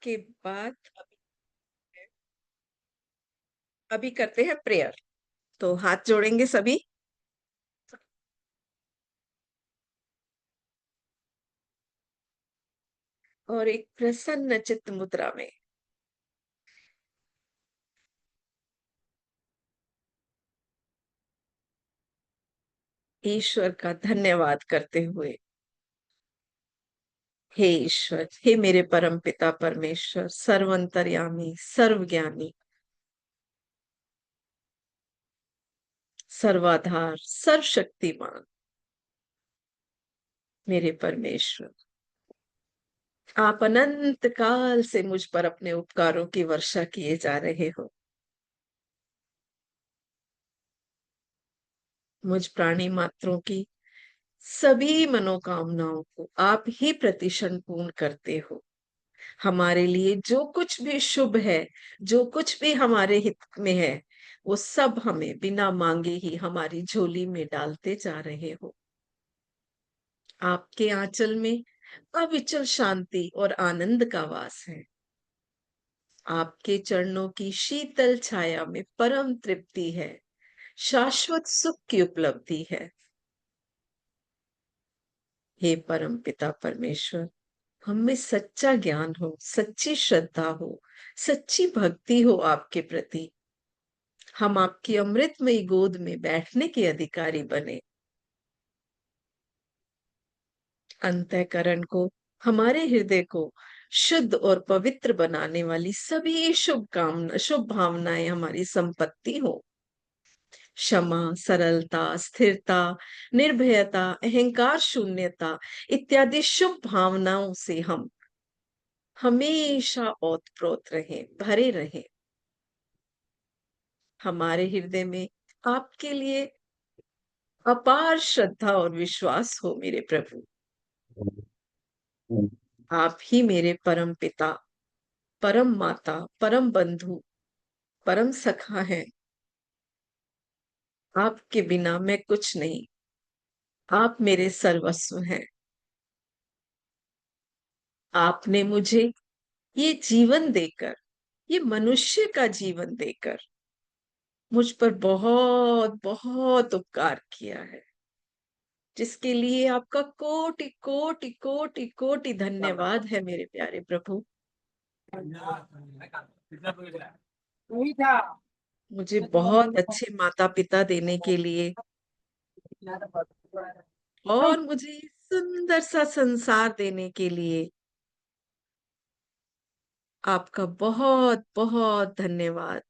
के बाद अभी करते हैं प्रेयर। तो हाथ जोड़ेंगे सभी और एक प्रसन्न चित्त मुद्रा में ईश्वर का धन्यवाद करते हुए, हे ईश्वर, हे मेरे परम पिता परमेश्वर, सर्वंतर्यामी, सर्वज्ञानी, सर्वाधार, सर्वशक्तिमान, मेरे परमेश्वर, आप अनंत काल से मुझ पर अपने उपकारों की वर्षा किए जा रहे हो। मुझ प्राणी मात्रों की सभी मनोकामनाओं को आप ही प्रतिक्षण पूर्ण करते हो। हमारे लिए जो कुछ भी शुभ है, जो कुछ भी हमारे हित में है, वो सब हमें बिना मांगे ही हमारी झोली में डालते जा रहे हो। आपके आंचल में अविचल शांति और आनंद का वास है। आपके चरणों की शीतल छाया में परम तृप्ति है, शाश्वत सुख की उपलब्धि है। हे परम पिता परमेश्वर, हम में सच्चा ज्ञान हो, सच्ची श्रद्धा हो, सच्ची भक्ति हो आपके प्रति। हम आपकी अमृतमयी गोद में बैठने के अधिकारी बने। अंतःकरण को, हमारे हृदय को शुद्ध और पवित्र बनाने वाली सभी शुभ भावनाएं हमारी संपत्ति हो। क्षमा, सरलता, स्थिरता, निर्भयता, अहंकार शून्यता इत्यादि शुभ भावनाओं से हम हमेशा ओतप्रोत रहें, भरे रहें। हमारे हृदय में आपके लिए अपार श्रद्धा और विश्वास हो मेरे प्रभु। आप ही मेरे परम पिता, परम माता, परम बंधु, परम सखा है। आपके बिना मैं कुछ नहीं। आप मेरे सर्वस्व हैं। आपने मुझे ये जीवन देकर, ये मनुष्य का जीवन देकर मुझ पर बहुत बहुत उपकार किया है, जिसके लिए आपका कोटि कोटि कोटि कोटि धन्यवाद है मेरे प्यारे प्रभु। मुझे बहुत अच्छे माता पिता देने के लिए और मुझे सुंदर सा संसार देने के लिए आपका बहुत बहुत धन्यवाद।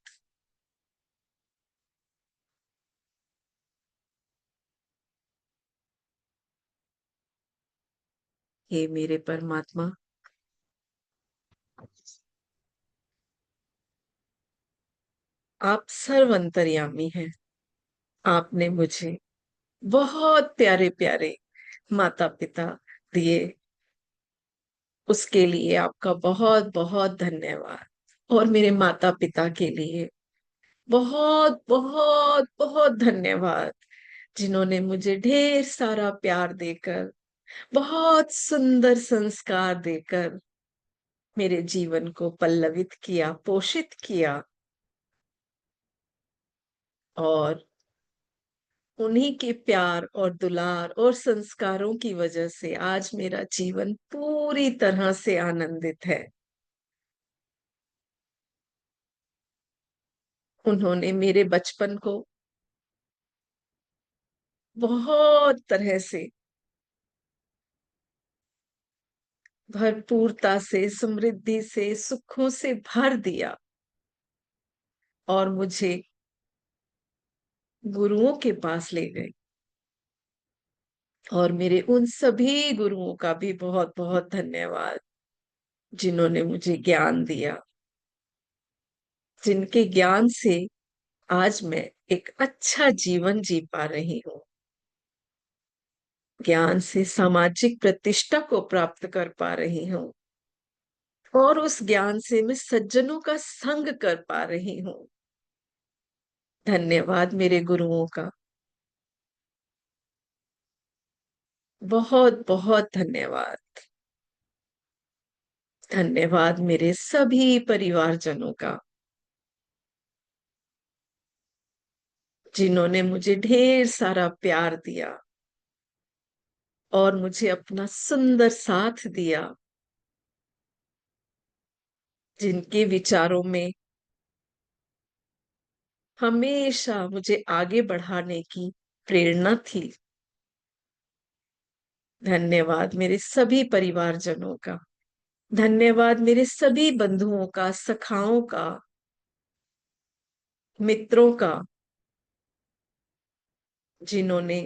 हे मेरे परमात्मा, आप सर्व अंतर्यामी हैं। आपने मुझे बहुत प्यारे प्यारे माता पिता दिए, उसके लिए आपका बहुत बहुत धन्यवाद। और मेरे माता पिता के लिए बहुत बहुत बहुत धन्यवाद, जिन्होंने मुझे ढेर सारा प्यार देकर, बहुत सुंदर संस्कार देकर मेरे जीवन को पल्लवित किया, पोषित किया। और उन्हीं के प्यार और दुलार और संस्कारों की वजह से आज मेरा जीवन पूरी तरह से आनंदित है। उन्होंने मेरे बचपन को बहुत तरह से, भरपूरता से, समृद्धि से, सुखों से भर दिया। और मुझे गुरुओं के पास ले गए, और मेरे उन सभी गुरुओं का भी बहुत बहुत धन्यवाद, जिन्होंने मुझे ज्ञान दिया, जिनके ज्ञान से आज मैं एक अच्छा जीवन जी पा रही हूँ। ज्ञान से सामाजिक प्रतिष्ठा को प्राप्त कर पा रही हूँ, और उस ज्ञान से मैं सज्जनों का संग कर पा रही हूँ। धन्यवाद मेरे गुरुओं का, बहुत बहुत धन्यवाद। धन्यवाद मेरे सभी परिवारजनों का, जिन्होंने मुझे ढेर सारा प्यार दिया और मुझे अपना सुंदर साथ दिया, जिनके विचारों में हमेशा मुझे आगे बढ़ाने की प्रेरणा थी। धन्यवाद मेरे सभी परिवारजनों का, धन्यवाद मेरे सभी बंधुओं का, सखाओं का, मित्रों का, जिन्होंने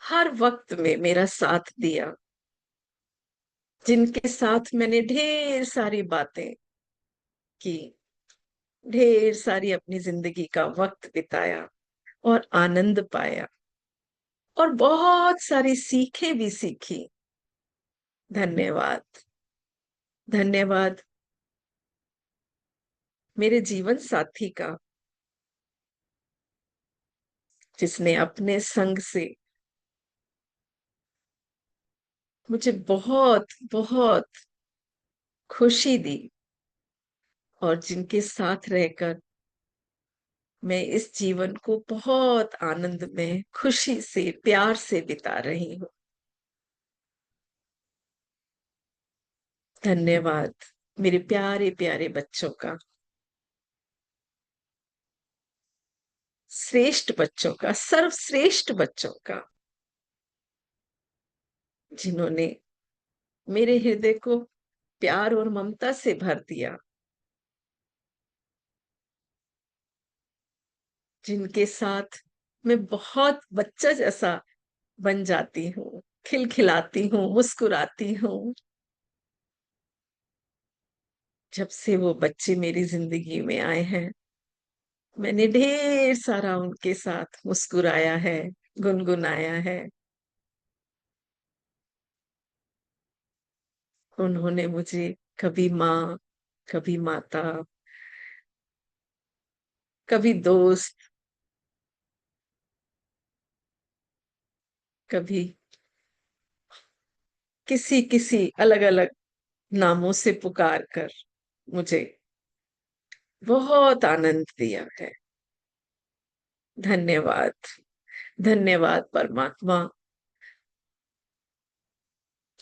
हर वक्त में मेरा साथ दिया, जिनके साथ मैंने ढेर सारी बातें की, ढेर सारी अपनी जिंदगी का वक्त बिताया और आनंद पाया और बहुत सारी सीखें भी सीखी। धन्यवाद। धन्यवाद मेरे जीवन साथी का, जिसने अपने संग से मुझे बहुत बहुत खुशी दी और जिनके साथ रहकर मैं इस जीवन को बहुत आनंद में, खुशी से, प्यार से बिता रही हूँ। धन्यवाद मेरे प्यारे प्यारे बच्चों का, श्रेष्ठ बच्चों का, सर्वश्रेष्ठ बच्चों का, जिन्होंने मेरे हृदय को प्यार और ममता से भर दिया, जिनके साथ मैं बहुत बच्चा जैसा बन जाती हूँ, खिलखिलाती हूँ, मुस्कुराती हूँ। जब से वो बच्चे मेरी जिंदगी में आए हैं, मैंने ढेर सारा उनके साथ मुस्कुराया है, गुनगुनाया है। उन्होंने मुझे कभी माँ, कभी माता, कभी दोस्त, कभी किसी किसी अलग अलग नामों से पुकार कर मुझे बहुत आनंद दिया है। धन्यवाद। धन्यवाद परमात्मा,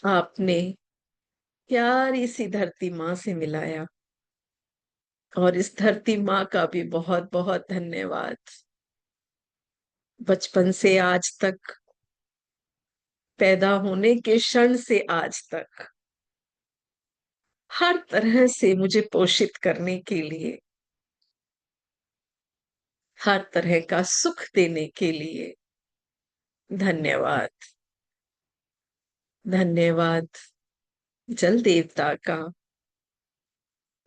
आपने प्यारी सी धरती माँ से मिलाया और इस धरती माँ का भी बहुत बहुत धन्यवाद। बचपन से आज तक, पैदा होने के क्षण से आज तक, हर तरह से मुझे पोषित करने के लिए, हर तरह का सुख देने के लिए धन्यवाद। धन्यवाद जल देवता का,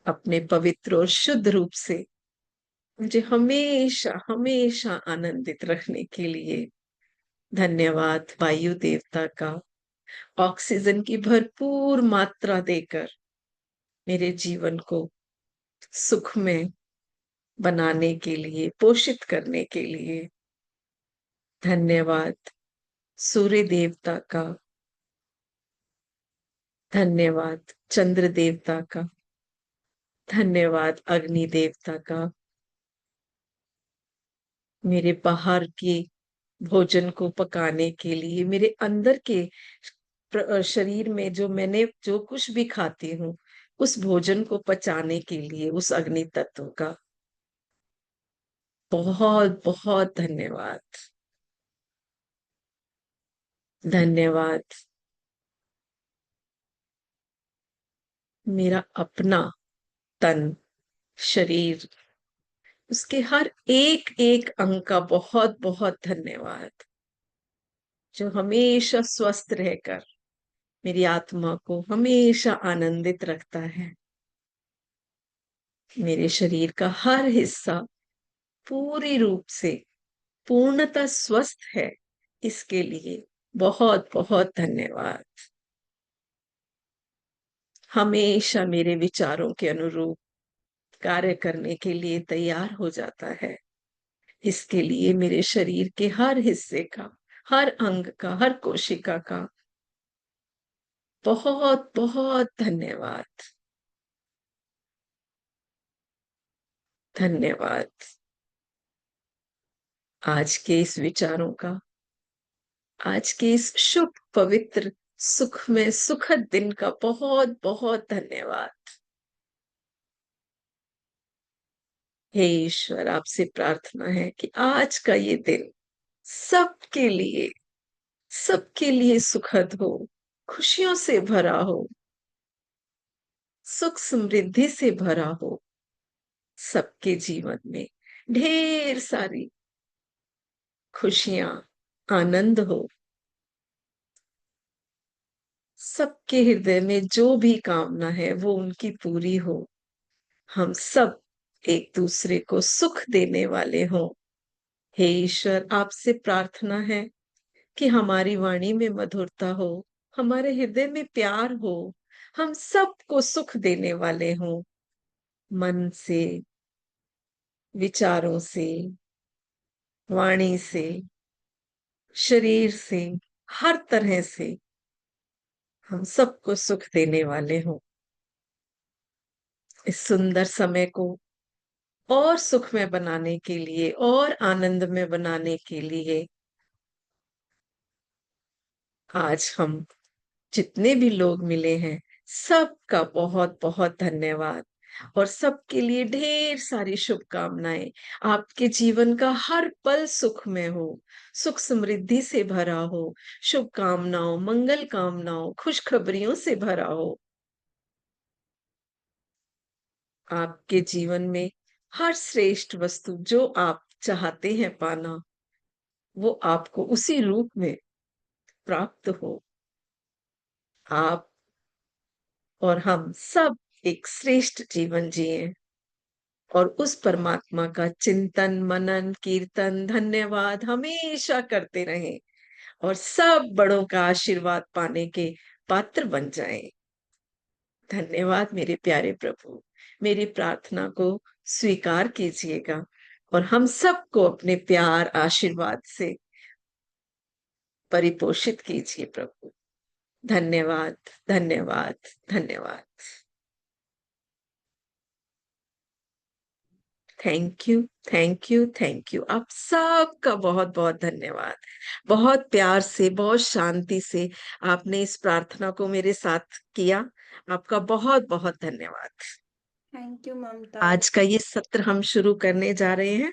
अपने पवित्र और शुद्ध रूप से मुझे हमेशा हमेशा आनंदित रखने के लिए। धन्यवाद वायु देवता का, ऑक्सीजन की भरपूर मात्रा देकर मेरे जीवन को सुखमय बनाने के लिए, पोषित करने के लिए। धन्यवाद सूर्य देवता का, धन्यवाद चंद्र देवता का, धन्यवाद अग्नि देवता का, मेरे बाहर के भोजन को पकाने के लिए, मेरे अंदर के शरीर में जो मैंने जो कुछ भी खाती हूँ, उस भोजन को पचाने के लिए उस अग्नि तत्व का बहुत बहुत धन्यवाद। धन्यवाद मेरा अपना तन, शरीर, उसके हर एक एक अंग का बहुत बहुत धन्यवाद, जो हमेशा स्वस्थ रहकर मेरी आत्मा को हमेशा आनंदित रखता है। मेरे शरीर का हर हिस्सा पूरी रूप से पूर्णतः स्वस्थ है, इसके लिए बहुत बहुत धन्यवाद। हमेशा मेरे विचारों के अनुरूप कार्य करने के लिए तैयार हो जाता है, इसके लिए मेरे शरीर के हर हिस्से का, हर अंग का, हर कोशिका का बहुत बहुत धन्यवाद। धन्यवाद आज के इस विचारों का, आज के इस शुभ पवित्र सुख में सुखद दिन का बहुत बहुत धन्यवाद। हे ईश्वर, आपसे प्रार्थना है कि आज का ये दिन सबके लिए सुखद हो, खुशियों से भरा हो, सुख समृद्धि से भरा हो। सबके जीवन में ढेर सारी खुशियां, आनंद हो। सबके हृदय में जो भी कामना है वो उनकी पूरी हो। हम सब एक दूसरे को सुख देने वाले हों। हे ईश्वर, आपसे प्रार्थना है कि हमारी वाणी में मधुरता हो, हमारे हृदय में प्यार हो, हम सबको सुख देने वाले हों, मन से, विचारों से, वाणी से, शरीर से, हर तरह से हम सबको सुख देने वाले हों। इस सुंदर समय को और सुखमय बनाने के लिए और आनंद में बनाने के लिए आज हम जितने भी लोग मिले हैं सबका बहुत बहुत धन्यवाद, और सबके लिए ढेर सारी शुभकामनाएं। आपके जीवन का हर पल सुख में हो, सुख समृद्धि से भरा हो, शुभकामनाओं, मंगल कामनाओं, खुशखबरियों से भरा हो। आपके जीवन में हर श्रेष्ठ वस्तु जो आप चाहते हैं पाना, वो आपको उसी रूप में प्राप्त हो। आप और हम सब एक श्रेष्ठ जीवन जिए और उस परमात्मा का चिंतन, मनन, कीर्तन, धन्यवाद हमेशा करते रहें और सब बड़ों का आशीर्वाद पाने के पात्र बन जाएं। धन्यवाद मेरे प्यारे प्रभु, मेरी प्रार्थना को स्वीकार कीजिएगा और हम सबको अपने प्यार आशीर्वाद से परिपोषित कीजिए प्रभु। धन्यवाद, धन्यवाद, धन्यवाद। Thank you, thank you, thank you. आप सबका बहुत बहुत धन्यवाद। बहुत प्यार से, बहुत शांति से आपने इस प्रार्थना को मेरे साथ किया। आपका बहुत बहुत धन्यवाद। थैंक यू ममता। आज का ये सत्र हम शुरू करने जा रहे हैं।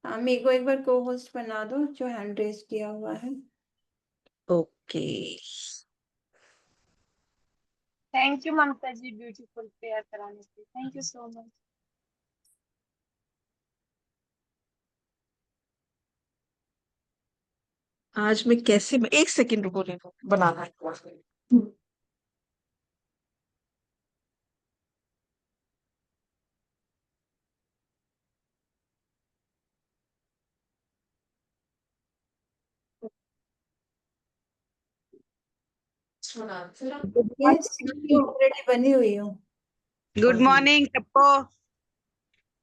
हाँ, मेरे को एक बार को होस्ट बना दो जो हैंड रेज किया हुआ है। Okay. Thank you Mamta ji, beautiful prayer कराने के लिए। Thank you so much. आज मैं कैसे, एक सेकंड रुको, देखो बनाना है। यस, ऑलरेडी बनी हुई हूँ। गुड मॉर्निंग सबको।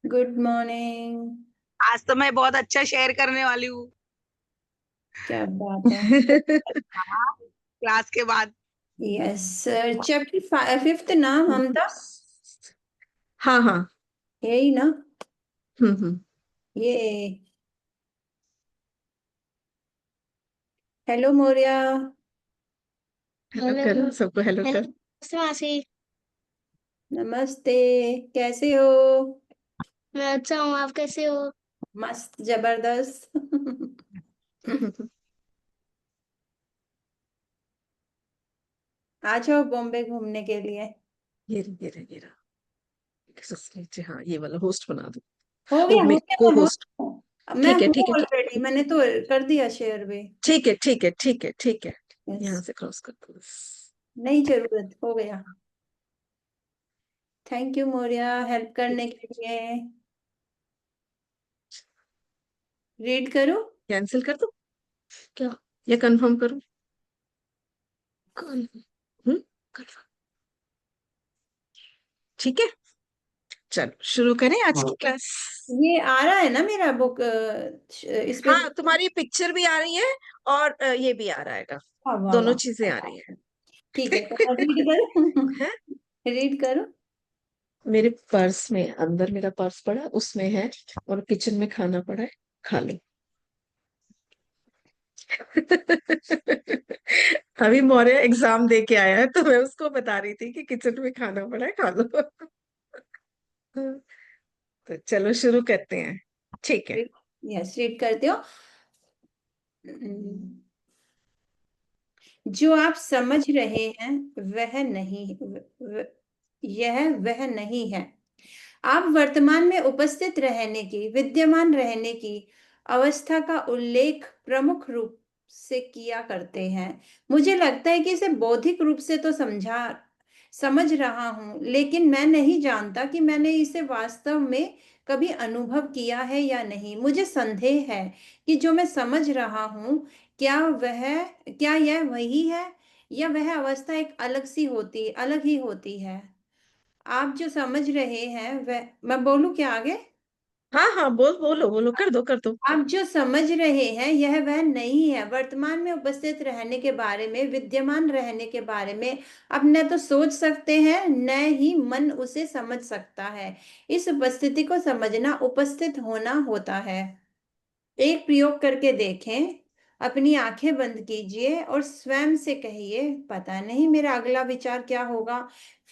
Good morning. आज तो मैं बहुत अच्छा शेयर करने वाली हूँ। क्या बात है। क्लास के बाद। यस सर, चैप्टर 5 ना ममता? हाँ हाँ। यही ना? हम्म। ये हेलो मोरिया। हेलो करो सबको, हेलो कर। मासी, नमस्ते, कैसे हो? मैं अच्छा हूँ, आप कैसे हो? मस्त, जबरदस्त। आ जाओ बॉम्बे घूमने के लिए। ये रहा। नीचे, हाँ ये वाला होस्ट बना दो। हो ओ गया, मैं को मैं होस्ट। हूँ। मैं ठीक है हूँ ठीक है ठीक ऑलरेडी, मैंने तो कर दिया शेयर भी। ठीक है ठीक है ठीक है ठीक है। यस, यहाँ से क्रॉस कर दो बस। नहीं जरूरत, हो गया। थैंक यू मोरिया हेल्प करने के लिए। रीड करो। कैंसिल कर दो क्या, या कंफर्म करूं? हम्म, confirm। ठीक है, चलो शुरू करें आज की क्लास। ये आ रहा है ना मेरा बुक इस पे? हाँ, तुम्हारी पिक्चर भी आ रही है और ये भी आ रहा है, वाह वाह दोनों वाह। चीजें आ रही है। ठीक है, तो रीड करो। है रीड करो। मेरे पर्स में, अंदर मेरा पर्स पड़ा उसमें है, और किचन में खाना पड़ा है, खा लो। अभी मौर्य एग्जाम दे के आया है, तो मैं उसको बता रही थी कि किचन में खाना पड़ा है, खा लो। तो चलो शुरू करते हैं। ठीक है। यस, रीड करते हो। जो आप समझ रहे हैं वह नहीं, यह वह नहीं है। आप वर्तमान में उपस्थित रहने की, विद्यमान रहने की अवस्था का उल्लेख प्रमुख रूप से किया करते हैं। मुझे लगता है कि इसे बौद्धिक रूप से तो समझ रहा हूं, लेकिन मैं नहीं जानता कि मैंने इसे वास्तव में कभी अनुभव किया है या नहीं। मुझे संदेह है कि जो मैं समझ रहा हूं, क्या यह वही है, या वह अवस्था एक अलग ही होती है। आप जो समझ रहे हैं वह, मैं बोलूं क्या आगे? हाँ हाँ, बोलो बोलो, कर दो कर दो। आप जो समझ रहे हैं यह वह नहीं है। वर्तमान में उपस्थित रहने के बारे में, विद्यमान रहने के बारे में आप न तो सोच सकते हैं, न ही मन उसे समझ सकता है। इस उपस्थिति को समझना उपस्थित होना होता है। एक प्रयोग करके देखें। अपनी आंखें बंद कीजिए और स्वयं से कहिए, पता नहीं मेरा अगला विचार क्या होगा।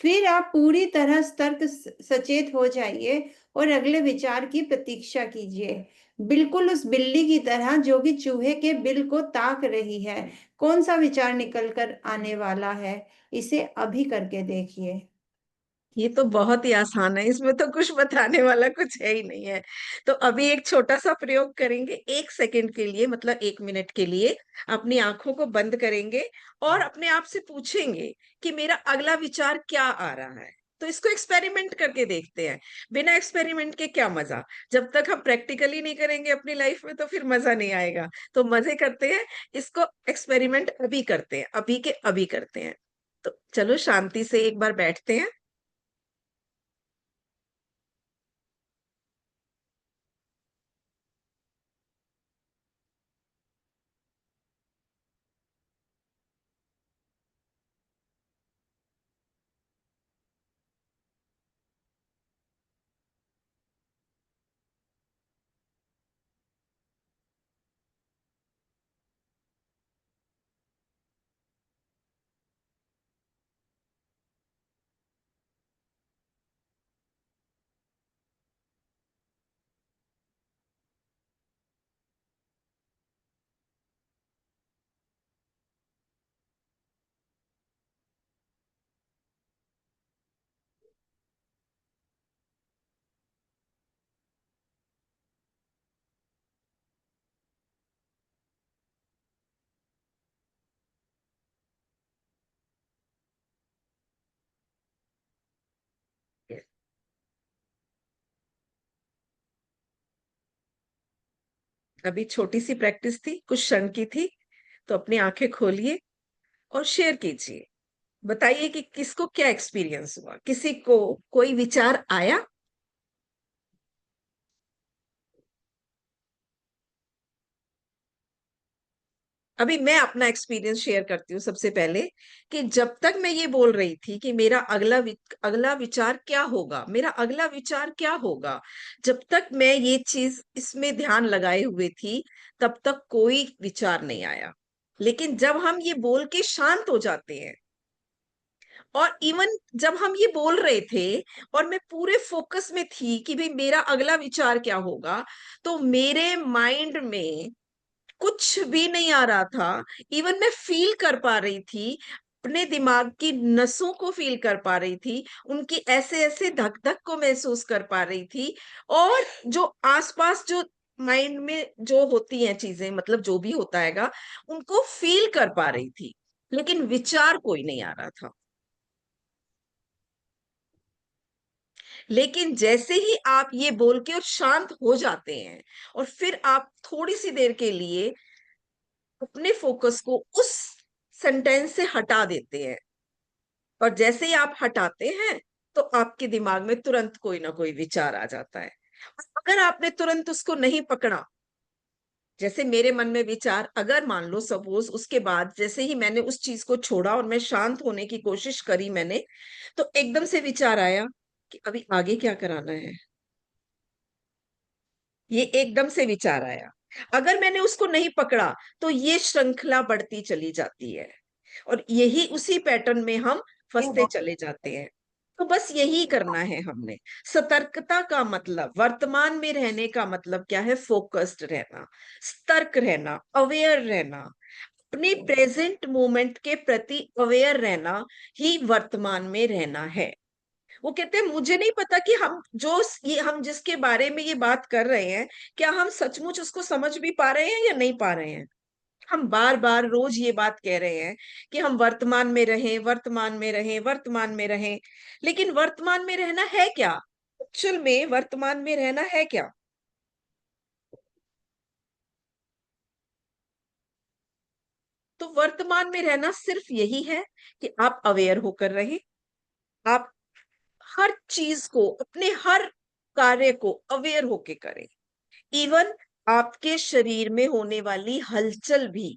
फिर आप पूरी तरह सचेत हो जाइए और अगले विचार की प्रतीक्षा कीजिए, बिल्कुल उस बिल्ली की तरह जो कि चूहे के बिल को ताक रही है। कौन सा विचार निकल कर आने वाला है, इसे अभी करके देखिए। ये तो बहुत ही आसान है, इसमें तो कुछ बताने वाला कुछ है ही नहीं है। तो अभी एक छोटा सा प्रयोग करेंगे, 1 सेकंड के लिए, मतलब 1 मिनट के लिए अपनी आंखों को बंद करेंगे और अपने आप से पूछेंगे कि मेरा अगला विचार क्या आ रहा है। तो इसको एक्सपेरिमेंट करके देखते हैं। बिना एक्सपेरिमेंट के क्या मजा। जब तक हम प्रैक्टिकली नहीं करेंगे अपनी लाइफ में, तो फिर मजा नहीं आएगा। तो मजे करते हैं, इसको एक्सपेरिमेंट अभी करते हैं, अभी के अभी करते हैं। तो चलो शांति से एक बार बैठते हैं। अभी छोटी सी प्रैक्टिस थी, कुछ क्षण की थी। तो अपनी आंखें खोलिए और शेयर कीजिए। बताइए कि किसको क्या एक्सपीरियंस हुआ, किसी को कोई विचार आया। अभी मैं अपना एक्सपीरियंस शेयर करती हूँ सबसे पहले, कि जब तक मैं ये बोल रही थी कि मेरा अगला विचार क्या होगा, मेरा अगला विचार क्या होगा, जब तक मैं ये चीज इसमें ध्यान लगाए हुए थी, तब तक कोई विचार नहीं आया। लेकिन जब हम ये बोल के शांत हो जाते हैं, और इवन जब हम ये बोल रहे थे और मैं पूरे फोकस में थी कि भाई मेरा अगला विचार क्या होगा, तो मेरे माइंड में कुछ भी नहीं आ रहा था। इवन मैं फील कर पा रही थी, अपने दिमाग की नसों को फील कर पा रही थी, उनकी ऐसे ऐसे धक धक को महसूस कर पा रही थी। और जो आसपास जो माइंड में जो होती हैं चीजें, मतलब जो भी होता हैगा, उनको फील कर पा रही थी। लेकिन विचार कोई नहीं आ रहा था। लेकिन जैसे ही आप ये बोल के और शांत हो जाते हैं, और फिर आप थोड़ी सी देर के लिए अपने फोकस को उस सेंटेंस से हटा देते हैं, और जैसे ही आप हटाते हैं, तो आपके दिमाग में तुरंत कोई ना कोई विचार आ जाता है। अगर आपने तुरंत उसको नहीं पकड़ा, जैसे मेरे मन में विचार, अगर मान लो सपोज उसके बाद जैसे ही मैंने उस चीज को छोड़ा और मैं शांत होने की कोशिश करी मैंने, तो एकदम से विचार आया कि अभी आगे क्या कराना है। ये एकदम से विचार आया। अगर मैंने उसको नहीं पकड़ा तो ये श्रृंखला बढ़ती चली जाती है और यही उसी पैटर्न में हम फंसते चले जाते हैं। तो बस यही करना है हमने। सतर्कता का मतलब, वर्तमान में रहने का मतलब क्या है? फोकस्ड रहना, सतर्क रहना, अवेयर रहना, अपने प्रेजेंट मोमेंट के प्रति अवेयर रहना ही वर्तमान में रहना है। वो कहते हैं मुझे नहीं पता कि हम जिसके बारे में ये बात कर रहे हैं, क्या हम सचमुच उसको समझ भी पा रहे हैं या नहीं पा रहे हैं। हम बार बार रोज ये बात कह रहे हैं कि हम वर्तमान में रहें, वर्तमान में रहें, वर्तमान में रहें, लेकिन वर्तमान में रहना है क्या? एक्चुअल में वर्तमान में रहना है क्या? तो वर्तमान में रहना सिर्फ यही है कि आप अवेयर होकर रहें। आप हर चीज को, अपने हर कार्य को अवेयर होके करें। इवन आपके शरीर में होने वाली हलचल भी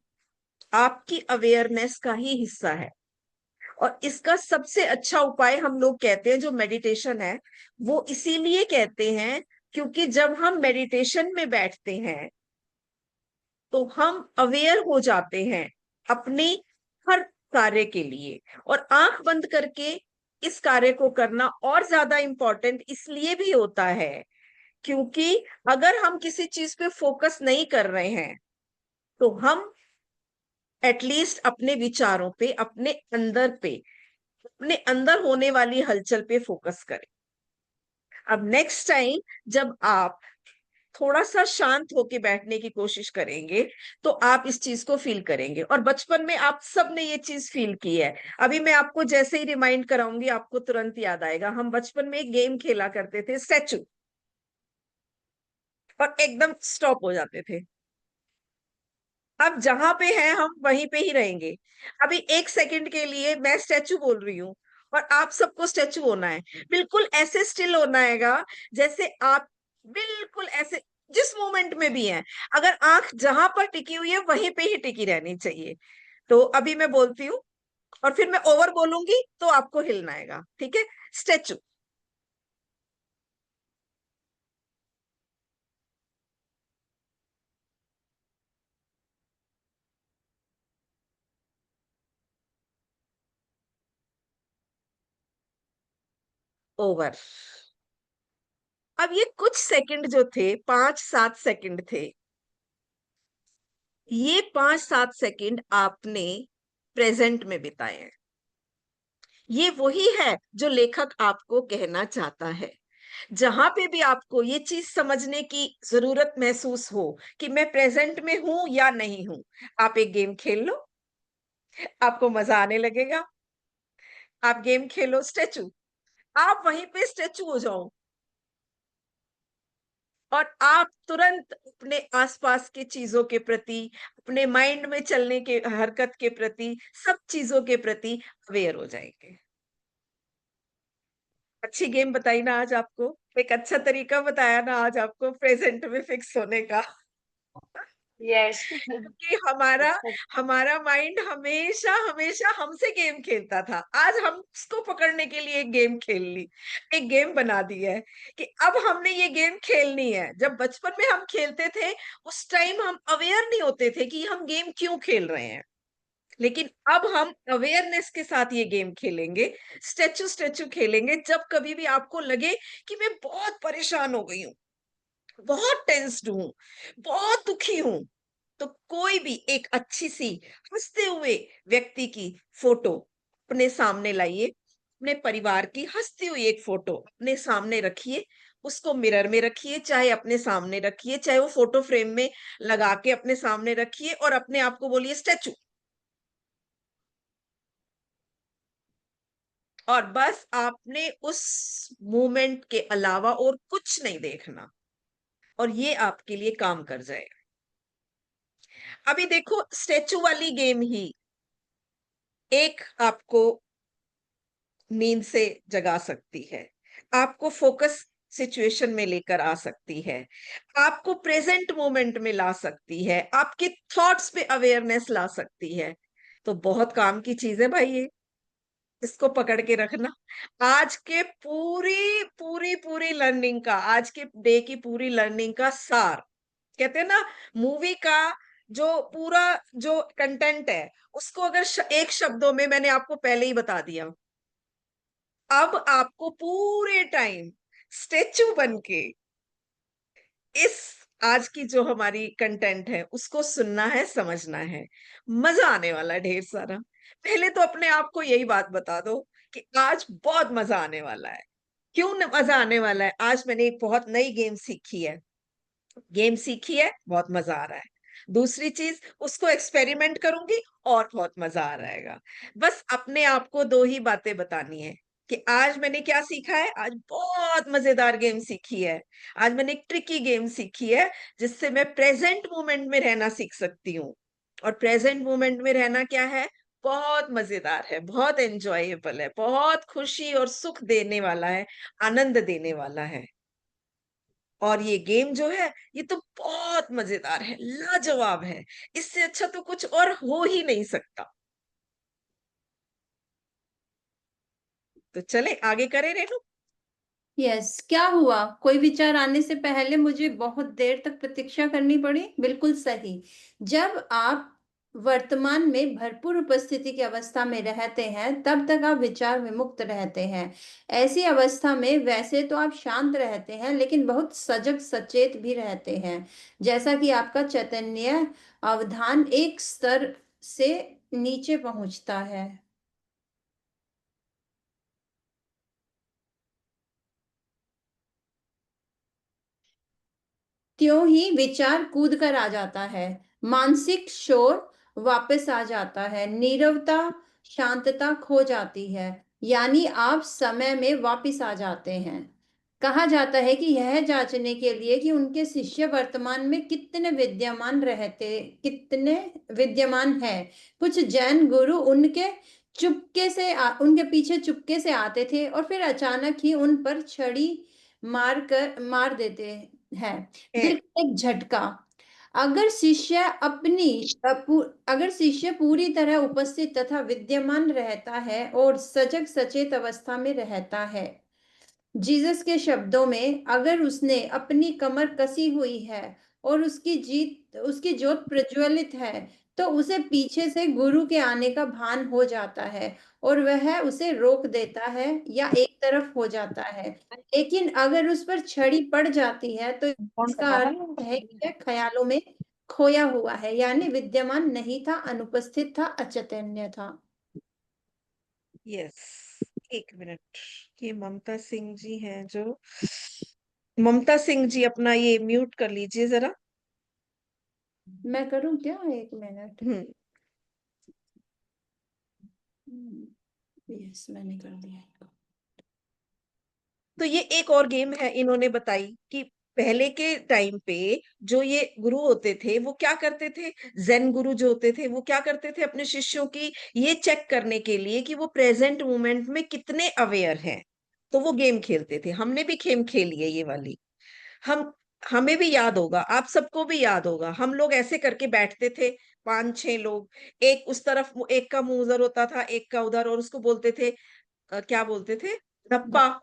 आपकी अवेयरनेस का ही हिस्सा है। और इसका सबसे अच्छा उपाय हम लोग कहते हैं जो मेडिटेशन है, वो इसीलिए कहते हैं क्योंकि जब हम मेडिटेशन में बैठते हैं तो हम अवेयर हो जाते हैं अपने हर कार्य के लिए। और आंख बंद करके इस कार्य को करना और ज्यादा इंपॉर्टेंट इसलिए भी होता है क्योंकि अगर हम किसी चीज पे फोकस नहीं कर रहे हैं तो हम एटलीस्ट अपने विचारों पे, अपने अंदर होने वाली हलचल पे फोकस करें। अब नेक्स्ट टाइम जब आप थोड़ा सा शांत होके बैठने की कोशिश करेंगे तो आप इस चीज को फील करेंगे। और बचपन में आप सब ने ये चीज फील की है। अभी मैं आपको जैसे ही रिमाइंड कराऊंगी आपको तुरंत याद आएगा। हम बचपन में एक गेम खेला करते थे, स्टैचू, और एकदम स्टॉप हो जाते थे। अब जहां पे हैं हम वहीं पे ही रहेंगे। अभी एक सेकंड के लिए मैं स्टैचू बोल रही हूँ और आप सबको स्टैचू होना है। बिल्कुल ऐसे स्टिल होना हैगा जैसे आप बिल्कुल ऐसे जिस मोमेंट में भी हैं। अगर आंख जहां पर टिकी हुई है वहीं पे ही टिकी रहनी चाहिए। तो अभी मैं बोलती हूँ और फिर मैं ओवर बोलूंगी तो आपको हिलना आएगा, ठीक है? Statue, over. अब ये कुछ सेकंड जो थे, 5-7 सेकंड थे, ये 5-7 सेकंड आपने प्रेजेंट में बिताए हैं। ये वही है जो लेखक आपको कहना चाहता है। जहां पे भी आपको ये चीज समझने की जरूरत महसूस हो कि मैं प्रेजेंट में हूं या नहीं हूं, आप एक गेम खेल लो, आपको मजा आने लगेगा। आप गेम खेलो स्टैचू, आप वहीं पे स्टैचू हो जाओ और आप तुरंत अपने आसपास के चीजों के प्रति, अपने माइंड में चलने के हरकत के प्रति, सब चीजों के प्रति अवेयर हो जाएंगे। अच्छी गेम बताई ना आज आपको? एक अच्छा तरीका बताया ना आज आपको प्रेजेंट में फिक्स होने का? यस। क्योंकि हमारा हमारा माइंड हमेशा हमेशा हमसे गेम खेलता था। आज हम उसको पकड़ने के लिए एक गेम खेल ली, एक गेम बना दी है कि अब हमने ये गेम खेलनी है। जब बचपन में हम खेलते थे उस टाइम हम अवेयर नहीं होते थे कि हम गेम क्यों खेल रहे हैं, लेकिन अब हम अवेयरनेस के साथ ये गेम खेलेंगे। स्टैचू स्टैचू खेलेंगे। जब कभी भी आपको लगे कि मैं बहुत परेशान हो गई हूँ, बहुत टेंस्ड हूँ, बहुत दुखी हूं, तो कोई भी एक अच्छी सी हंसते हुए व्यक्ति की फोटो अपने सामने लाइए। अपने परिवार की हंसती हुई एक फोटो अपने सामने रखिए। उसको मिरर में रखिए, चाहे अपने सामने रखिए, चाहे वो फोटो फ्रेम में लगा के अपने सामने रखिए और अपने आप को बोलिए स्टैचू। और बस आपने उस मोमेंट के अलावा और कुछ नहीं देखना और ये आपके लिए काम कर जाएगा। अभी देखो स्टैचू वाली गेम ही एक आपको नींद से जगा सकती है, आपको फोकस सिचुएशन में लेकर आ सकती है, आपको प्रेजेंट मोमेंट में ला सकती है, आपके थॉट्स पे अवेयरनेस ला सकती है। तो बहुत काम की चीज है भाई ये, इसको पकड़ के रखना। आज के पूरी पूरी पूरी लर्निंग का, आज के डे की पूरी लर्निंग का सार, कहते हैं ना, मूवी का जो पूरा जो कंटेंट है, उसको अगर एक शब्दों में मैंने आपको पहले ही बता दिया। अब आपको पूरे टाइम स्टेच्यू बन के इस आज की जो हमारी कंटेंट है उसको सुनना है, समझना है। मजा आने वाला है ढेर सारा। पहले तो अपने आप को यही बात बता दो कि आज बहुत मजा आने वाला है। क्यों मजा आने वाला है? आज मैंने एक बहुत नई गेम सीखी है, बहुत मजा आ रहा है। दूसरी चीज, उसको एक्सपेरिमेंट करूंगी और बहुत मजा आ रहेगा। बस अपने आप को दो ही बातें बतानी है कि आज मैंने क्या सीखा है। आज बहुत मजेदार गेम सीखी है, आज मैंने एक ट्रिकी गेम सीखी है जिससे मैं प्रेजेंट मोमेंट में रहना सीख सकती हूँ। और प्रेजेंट मोमेंट में रहना क्या है? बहुत मजेदार है, बहुत एंजॉयबल है, बहुत खुशी और सुख देने वाला है, आनंद देने वाला है। और ये गेम जो है, ये तो बहुत मजेदार है, लाजवाब है। इससे अच्छा तो कुछ और हो ही नहीं सकता। तो चले आगे करें रेनू। यस, क्या हुआ? कोई विचार आने से पहले मुझे बहुत देर तक प्रतीक्षा करनी पड़ी? बिल्कुल सही। जब आप वर्तमान में भरपूर उपस्थिति की अवस्था में रहते हैं, तब तक आप विचार विमुक्त रहते हैं। ऐसी अवस्था में वैसे तो आप शांत रहते हैं, लेकिन बहुत सजग सचेत भी रहते हैं। जैसा कि आपका चैतन्य अवधान एक स्तर से नीचे पहुंचता है। त्यों ही विचार कूद कर आ जाता है, मानसिक शोर वापस आ जाता है, नीरवता, शांतता खो जाती है, यानी आप समय में वापस आ जाते हैं। कहा जाता है कि यह जांचने के लिए कि उनके शिष्य वर्तमान में कितने विद्यमान है। कुछ जैन गुरु उनके पीछे चुपके से आते थे और फिर अचानक ही उन पर छड़ी मार देते हैं। बिल्कुल एक झटका। अगर शिष्य अगर शिष्य पूरी तरह उपस्थित तथा विद्यमान रहता है और सजग सचेत अवस्था में रहता है, जीसस के शब्दों में, अगर उसने अपनी कमर कसी हुई है और उसकी जोत प्रज्वलित है, तो उसे पीछे से गुरु के आने का भान हो जाता है और वह उसे रोक देता है या एक तरफ हो जाता है। लेकिन अगर उस पर छड़ी पड़ जाती है, तो इसका अर्थ है कि वह ख्यालों में खोया हुआ है, यानी विद्यमान नहीं था, अनुपस्थित था, अचैतन्य था। यस, एक मिनट। ये ममता सिंह जी हैं जो, ममता सिंह जी अपना ये म्यूट कर लीजिए जरा। मैं करूं क्या? एक मिनट। हम्म। यस, मैंने कर दिया इनको। तो ये एक और गेम है इन्होंने बताई कि पहले के टाइम पे जो ये गुरु होते थे वो क्या करते थे, जैन गुरु जो होते थे वो क्या करते थे, अपने शिष्यों की ये चेक करने के लिए कि वो प्रेजेंट मोमेंट में कितने अवेयर हैं, तो वो गेम खेलते थे। हमने भी गेम खेली है ये वाली। हम हमें भी याद होगा, आप सबको भी याद होगा, हम लोग ऐसे करके बैठते थे, 5-6 लोग, एक उस तरफ, एक का मुंह उधर होता था, एक का उधर, और उसको बोलते थे क्या बोलते थे, धप्पा,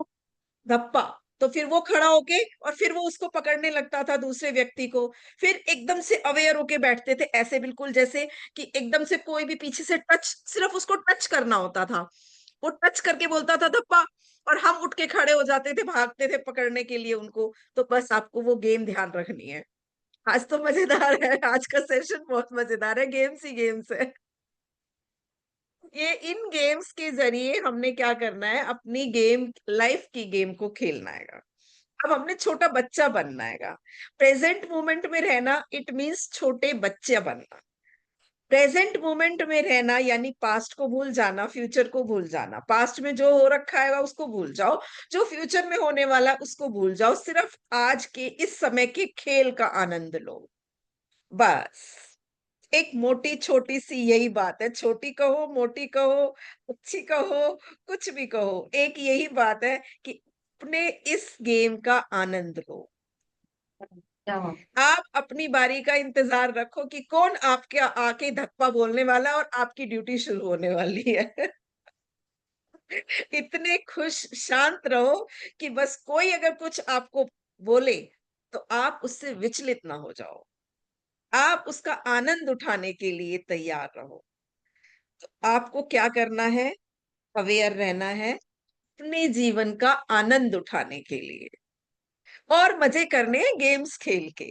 धप्पा। तो फिर वो खड़ा होके और फिर वो उसको पकड़ने लगता था दूसरे व्यक्ति को। फिर एकदम से अवेयर होके बैठते थे, ऐसे बिल्कुल जैसे कि एकदम से कोई भी पीछे से टच, सिर्फ उसको टच करना होता था, वो टच करके बोलता था धप्पा, और हम उठ के खड़े हो जाते थे, भागते थे पकड़ने के लिए उनको। तो बस आपको वो गेम ध्यान रखनी है। आज तो मजेदार है, आज का सेशन बहुत मजेदार है, गेम्स ही गेम्स है। ये इन गेम्स के जरिए हमने क्या करना है, अपनी गेम, लाइफ की गेम को खेलना है। अब हमने छोटा बच्चा बनना है। प्रेजेंट मोमेंट में रहना इट मीन्स छोटे बच्चे बनना। प्रेजेंट मोमेंट में रहना यानी पास्ट को भूल जाना, फ्यूचर को भूल जाना। पास्ट में जो हो रखा है उसको भूल जाओ, जो फ्यूचर में होने वाला है उसको भूल जाओ, सिर्फ आज के इस समय के खेल का आनंद लो। बस एक मोटी छोटी सी यही बात है, छोटी कहो, मोटी कहो, अच्छी कहो, कुछ भी कहो, एक यही बात है कि अपने इस गेम का आनंद लो। आप अपनी बारी का इंतजार रखो कि कौन आपके आके धक्का बोलने वाला है और आपकी ड्यूटी शुरू होने वाली है। इतने खुश शांत रहो कि बस कोई अगर कुछ आपको बोले तो आप उससे विचलित ना हो जाओ, आप उसका आनंद उठाने के लिए तैयार रहो। तो आपको क्या करना है? अवेयर रहना है अपने जीवन का आनंद उठाने के लिए और मजे करने हैं गेम्स खेल के।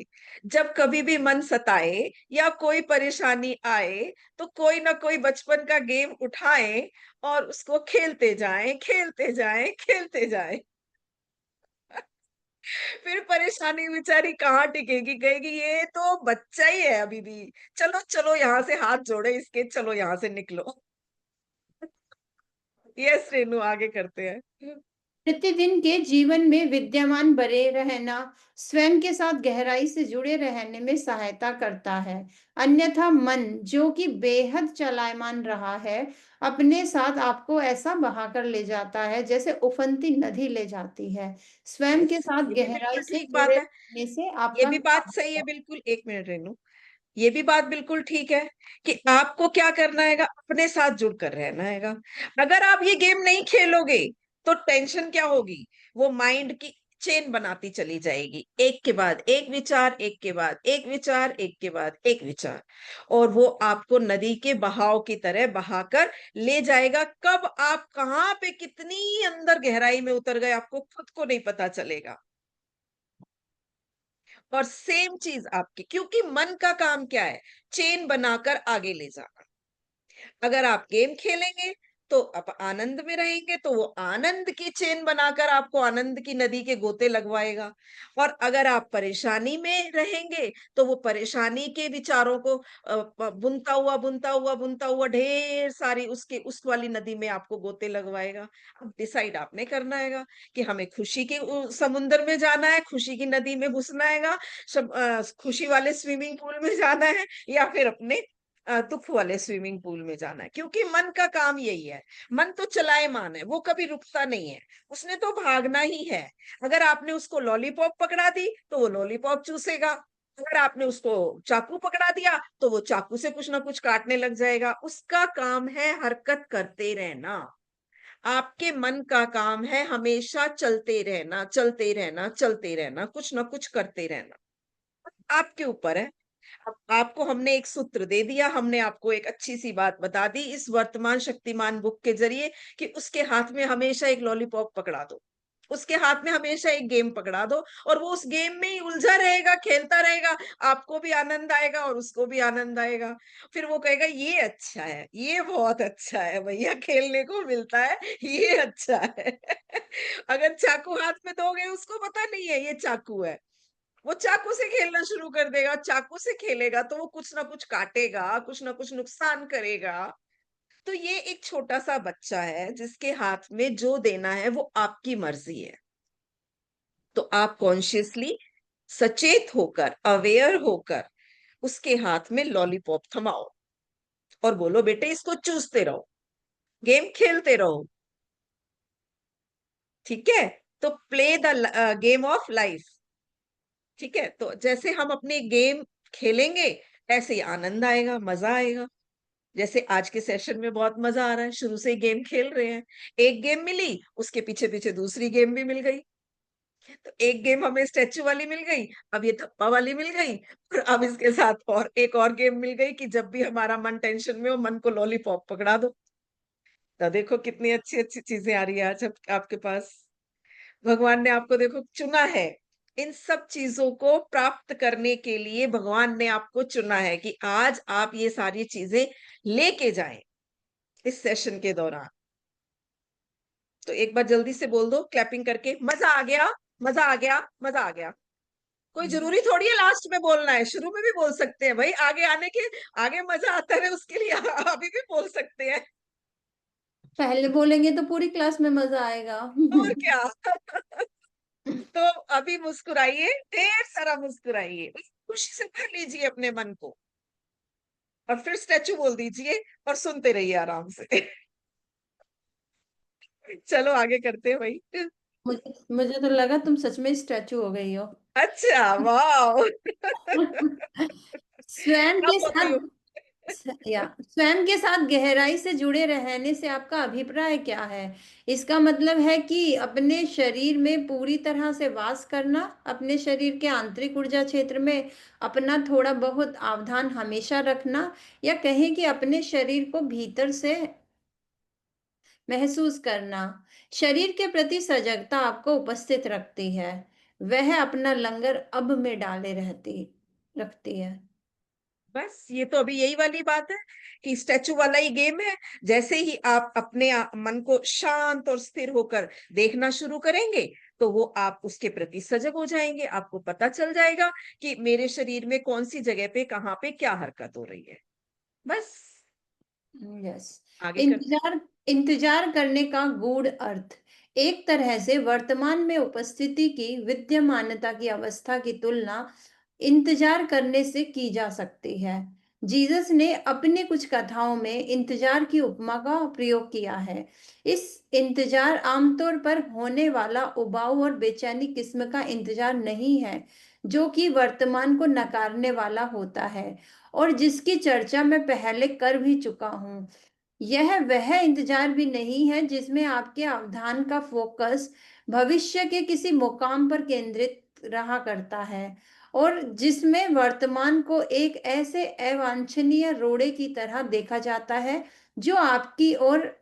जब कभी भी मन सताए या कोई परेशानी आए तो कोई ना कोई बचपन का गेम उठाएं और उसको खेलते जाएं, खेलते जाएं, खेलते जाएं। फिर परेशानी बेचारी कहाँ टिकेगी, कहेगी ये तो बच्चा ही है अभी भी, चलो चलो यहाँ से हाथ जोड़े इसके, चलो यहाँ से निकलो। यस रेनू, आगे करते हैं। प्रतिदिन के जीवन में विद्यमान बने रहना स्वयं के साथ गहराई से जुड़े रहने में सहायता करता है। अन्यथा मन, जो कि बेहद चलायमान रहा है, अपने साथ आपको ऐसा बहाकर ले जाता है जैसे उफनती नदी ले जाती है। स्वयं यस, के साथ ये भी गहराई बिल्कुल से ठीक बात जुड़े है। रहने से ये आपका भी क्या बात सही है, होगा? बिल्कुल। एक मिनट रेनू, ये भी बात बिल्कुल ठीक है कि आपको क्या करना हैगा, अपने साथ जुड़कर रहना हैगा। अगर आप ये गेम नहीं खेलोगे तो टेंशन क्या होगी? वो माइंड की चेन बनाती चली जाएगी, एक के बाद एक विचार, एक के बाद एक विचार, एक के बाद एक विचार, और वो आपको नदी के बहाव की तरह बहाकर ले जाएगा। कब आप कहाँ पे कितनी अंदर गहराई में उतर गए आपको खुद को नहीं पता चलेगा। और सेम चीज आपकी, क्योंकि मन का काम क्या है? चेन बनाकर आगे ले जाना। अगर आप गेम खेलेंगे तो आप आनंद में रहेंगे, तो वो आनंद की चेन बनाकर आपको आनंद की नदी के गोते लगवाएगा। और अगर आप परेशानी में रहेंगे तो वो परेशानी के विचारों को बुनता हुआ बुनता हुआ बुनता हुआ ढेर सारी उसके उस वाली नदी में आपको गोते लगवाएगा। अब डिसाइड आपने करना है कि हमें खुशी के समुद्र में जाना है, खुशी की नदी में घुसना है, खुशी वाले स्विमिंग पूल में जाना है, या फिर अपने दुख वाले स्विमिंग पूल में जाना है। क्योंकि मन का काम यही है। मन तो चलायमान है, वो कभी रुकता नहीं है, उसने तो भागना ही है। अगर आपने उसको लॉलीपॉप पकड़ा दी तो वो लॉलीपॉप चूसेगा, अगर आपने उसको चाकू पकड़ा दिया तो वो चाकू से कुछ ना कुछ काटने लग जाएगा। उसका काम है हरकत करते रहना। आपके मन का काम है हमेशा चलते रहना, चलते रहना, चलते रहना, कुछ ना कुछ करते रहना। आपके ऊपर है। अब आपको हमने एक सूत्र दे दिया, हमने आपको एक अच्छी सी बात बता दी इस वर्तमान शक्तिमान बुक के जरिए कि उसके हाथ में हमेशा एक लॉलीपॉप पकड़ा दो, उसके हाथ में हमेशा एक गेम पकड़ा दो, और वो उस गेम में ही उलझा रहेगा, खेलता रहेगा। आपको भी आनंद आएगा और उसको भी आनंद आएगा। फिर वो कहेगा ये अच्छा है, ये बहुत अच्छा है भैया, खेलने को मिलता है, ये अच्छा है। अगर चाकू हाथ में दोगे, उसको पता नहीं है ये चाकू है, वो चाकू से खेलना शुरू कर देगा। चाकू से खेलेगा तो वो कुछ ना कुछ काटेगा, कुछ ना कुछ नुकसान करेगा। तो ये एक छोटा सा बच्चा है जिसके हाथ में जो देना है वो आपकी मर्जी है। तो आप कॉन्शियसली सचेत होकर, अवेयर होकर उसके हाथ में लॉलीपॉप थमाओ और बोलो बेटे इसको चूसते रहो, गेम खेलते रहो। ठीक है? तो play the game of life. ठीक है? तो जैसे हम अपने गेम खेलेंगे ऐसे ही आनंद आएगा, मजा आएगा। जैसे आज के सेशन में बहुत मजा आ रहा है, शुरू से ही गेम खेल रहे हैं। एक गेम मिली, उसके पीछे पीछे दूसरी गेम भी मिल गई। तो एक गेम हमें स्टैचू वाली मिल गई, अब ये थप्पा वाली मिल गई, और अब इसके साथ और एक और गेम मिल गई कि जब भी हमारा मन टेंशन में हो, मन को लॉलीपॉप पकड़ा दो। तो देखो कितनी अच्छी अच्छी चीजें आ रही है आज आपके पास। भगवान ने आपको देखो चुना है, इन सब चीजों को प्राप्त करने के लिए भगवान ने आपको चुना है कि आज आप ये सारी चीजें लेके जाएं इस सेशन के दौरान। तो एक बार जल्दी से बोल दो क्लैपिंग करके, मजा आ गया, मजा आ गया, मजा आ गया। कोई जरूरी थोड़ी है लास्ट में बोलना है, शुरू में भी बोल सकते हैं भाई, आगे आने के, आगे मजा आता है उसके लिए अभी भी बोल सकते हैं। पहले बोलेंगे तो पूरी क्लास में मजा आएगा। और क्या। तो अभी मुस्कुराइए, ढेर सारा मुस्कुराइए, खुशी से भर लीजिए अपने मन को, और फिर स्टैचू बोल दीजिए और सुनते रहिए आराम से। चलो आगे करते हैं भाई। मुझे तो लगा तुम सच में स्टैचू हो गई हो। अच्छा, वाह। स्वयं के कब होती साथ हो? स्वयं के साथ गहराई से जुड़े रहने से आपका अभिप्राय क्या है? इसका मतलब है कि अपने शरीर में पूरी तरह से वास करना, अपने शरीर के आंतरिक ऊर्जा क्षेत्र में अपना थोड़ा बहुत अवधान हमेशा रखना, या कहें कि अपने शरीर को भीतर से महसूस करना। शरीर के प्रति सजगता आपको उपस्थित रखती है, वह अपना लंगर अब में डाले रहती रखती है। बस ये तो अभी यही वाली बात है कि स्टैचू वाला ही गेम है। जैसे ही आप अपने मन को शांत और स्थिर होकर देखना शुरू करेंगे, तो वो आप उसके प्रति सजग हो जाएंगे। आपको पता चल जाएगा कि मेरे शरीर में कौन सी जगह पे कहाँ पे क्या हरकत हो रही है। बस यस। आगे करते इंतजार इंतजार करने का गूढ़ अर्थ एक तरह से वर्तमान में उपस्थिति की विद्यमानता की अवस्था की तुलना इंतजार करने से की जा सकती है। जीसस ने अपने कुछ कथाओं में इंतजार की उपमा का प्रयोग किया है। इस इंतजार आमतौर पर होने वाला उबाऊ और बेचैनी किस्म का इंतजार नहीं है, जो कि वर्तमान को नकारने वाला होता है और जिसकी चर्चा मैं पहले कर भी चुका हूँ। यह वह इंतजार भी नहीं है जिसमें आपके अवधान का फोकस भविष्य के किसी मुकाम पर केंद्रित रहा करता है और जिसमें वर्तमान को एक ऐसे अवांछनीय रोड़े की तरह देखा जाता है जो आपकी और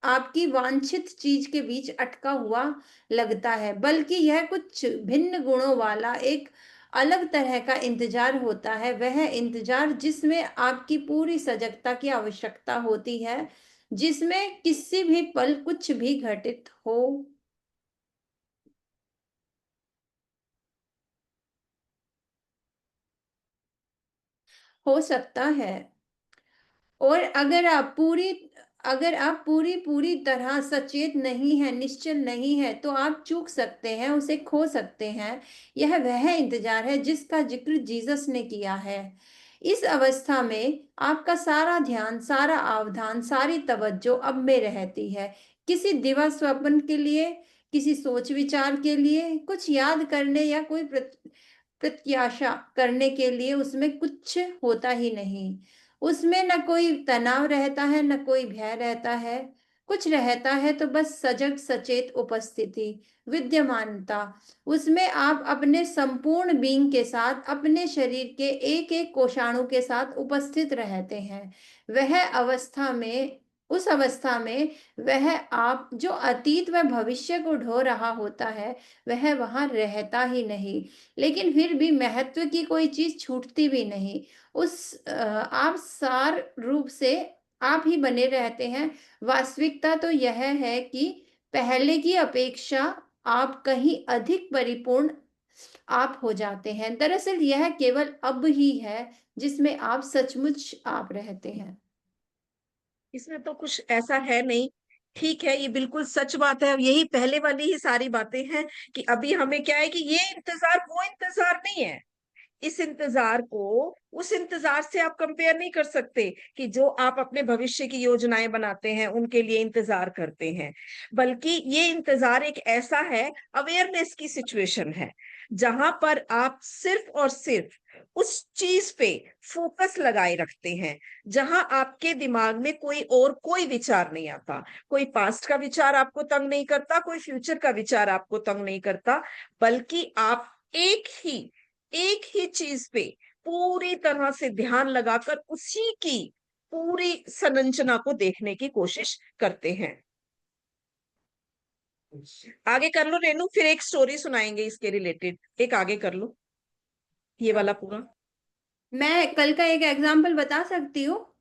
आपकी वांछित चीज के बीच अटका हुआ लगता है, बल्कि यह कुछ भिन्न गुणों वाला एक अलग तरह का इंतजार होता है। वह इंतजार जिसमें आपकी पूरी सजगता की आवश्यकता होती है, जिसमें किसी भी पल कुछ भी घटित हो सकता है। और अगर आप पूरी पूरी तरह सचेत नहीं है, निश्चल नहीं है, तो आप चूक सकते हैं, उसे खो सकते हैं। यह वह इंतजार है जिसका जिक्र जीसस ने किया है। इस अवस्था में आपका सारा ध्यान, सारा अवधान, सारी तवज्जो अब में रहती है, किसी दिवा स्वप्न के लिए, किसी सोच विचार के लिए, कुछ याद करने या कोई प्रत्याशा करने के लिए उसमें कुछ होता ही नहीं। उसमें न कोई तनाव रहता है, न कोई भय रहता है। कुछ रहता है तो बस सजग सचेत उपस्थिति, विद्यमानता। उसमें आप अपने संपूर्ण बीइंग के साथ, अपने शरीर के एक एक कोशाणु के साथ उपस्थित रहते हैं। वह अवस्था में उस अवस्था में वह आप जो अतीत व भविष्य को ढो रहा होता है, वह वहां रहता ही नहीं, लेकिन फिर भी महत्व की कोई चीज छूटती भी नहीं। आप सार रूप से आप ही बने रहते हैं। वास्तविकता तो यह है कि पहले की अपेक्षा आप कहीं अधिक परिपूर्ण आप हो जाते हैं। दरअसल यह केवल अब ही है जिसमें आप सचमुच आप रहते हैं। इसमें तो कुछ ऐसा है नहीं। ठीक है, ये बिल्कुल सच बात है। यही पहले वाली ही सारी बातें हैं कि अभी हमें क्या है कि ये इंतजार वो इंतजार नहीं है। इस इंतजार को उस इंतजार से आप कंपेयर नहीं कर सकते कि जो आप अपने भविष्य की योजनाएं बनाते हैं उनके लिए इंतजार करते हैं। बल्कि ये इंतजार एक ऐसा है, अवेयरनेस की सिचुएशन है, जहां पर आप सिर्फ और सिर्फ उस चीज पे फोकस लगाए रखते हैं, जहां आपके दिमाग में कोई और कोई विचार नहीं आता। कोई पास्ट का विचार आपको तंग नहीं करता, कोई फ्यूचर का विचार आपको तंग नहीं करता, बल्कि आप एक ही चीज पे पूरी तरह से ध्यान लगाकर उसी की पूरी संरचना को देखने की कोशिश करते हैं। आगे कर लो रेनू, फिर एक स्टोरी सुनाएंगे इसके रिलेटेड। एक आगे कर लो ये वाला पूरा। मैं कल का एक एग्जाम्पल बता सकती हूँ,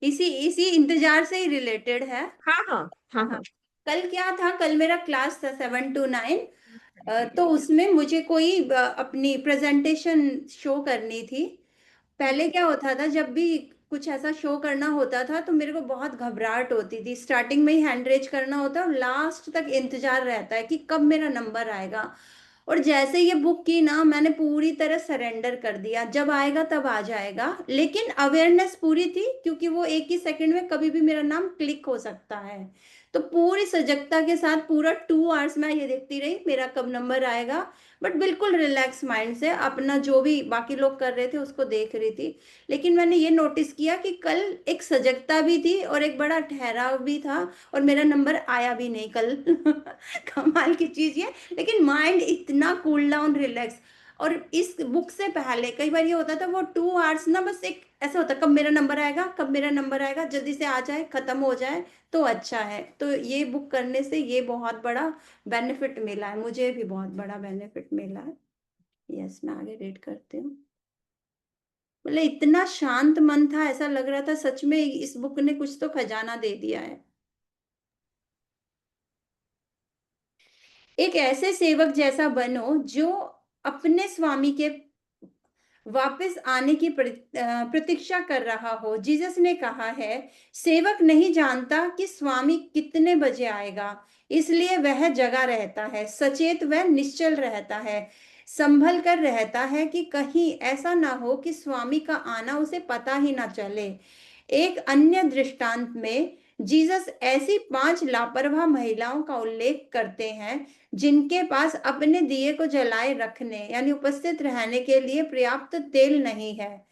इसी इसी इंतजार से ही रिलेटेड है। हाँ हाँ हाँ हाँ। हाँ। कल क्या था, कल मेरा क्लास था 7 to 9। तो उसमें मुझे कोई अपनी प्रेजेंटेशन शो करनी थी। पहले क्या होता था, जब भी कुछ ऐसा शो करना होता था तो मेरे को बहुत घबराहट होती थी। स्टार्टिंग में ही हैंड रेज करना होता है और लास्ट तक इंतजार रहता है कि कब मेरा नंबर आएगा। और जैसे ये बुक की ना, मैंने पूरी तरह सरेंडर कर दिया, जब आएगा तब आ जाएगा। लेकिन अवेयरनेस पूरी थी, क्योंकि वो एक ही सेकंड में कभी भी मेरा नाम क्लिक हो सकता है। तो पूरी सजगता के साथ पूरा 2 आवर्स मैं ये देखती रही मेरा कब नंबर आएगा, बट बिल्कुल रिलैक्स माइंड से अपना जो भी बाकी लोग कर रहे थे उसको देख रही थी। लेकिन मैंने ये नोटिस किया कि कल एक सजगता भी थी और एक बड़ा ठहराव भी था, और मेरा नंबर आया भी नहीं कल। कमाल की चीज ये। लेकिन माइंड इतना कूल डाउन, रिलैक्स। और इस बुक से पहले कई बार ये होता था, वो 2 आवर्स ना बस एक ऐसा होता, कब मेरा नंबर आएगा, कब मेरा नंबर आएगा, जल्दी से आ जाए, खत्म हो जाए तो अच्छा है। तो ये बुक करने से ये बहुत बड़ा बेनिफिट मिला है, मुझे भी बहुत बड़ा बेनिफिट मिला है। यस, मैं आगे रीड करती हूँ। मतलब इतना शांत मन था, ऐसा लग रहा था सच में इस बुक ने कुछ तो खजाना दे दिया है। एक ऐसे सेवक जैसा बनो जो अपने स्वामी के वापस आने की प्रतीक्षा कर रहा हो। जीसस ने कहा है, सेवक नहीं जानता कि स्वामी कितने बजे आएगा, इसलिए वह जगा रहता है, सचेत व निश्चल रहता है, संभल कर रहता है कि कहीं ऐसा ना हो कि स्वामी का आना उसे पता ही ना चले। एक अन्य दृष्टांत में जीसस ऐसी 5 लापरवाह महिलाओं का उल्लेख करते हैं जिनके पास अपने दिए को जलाए रखने यानी उपस्थित रहने के लिए पर्याप्त तेल नहीं है,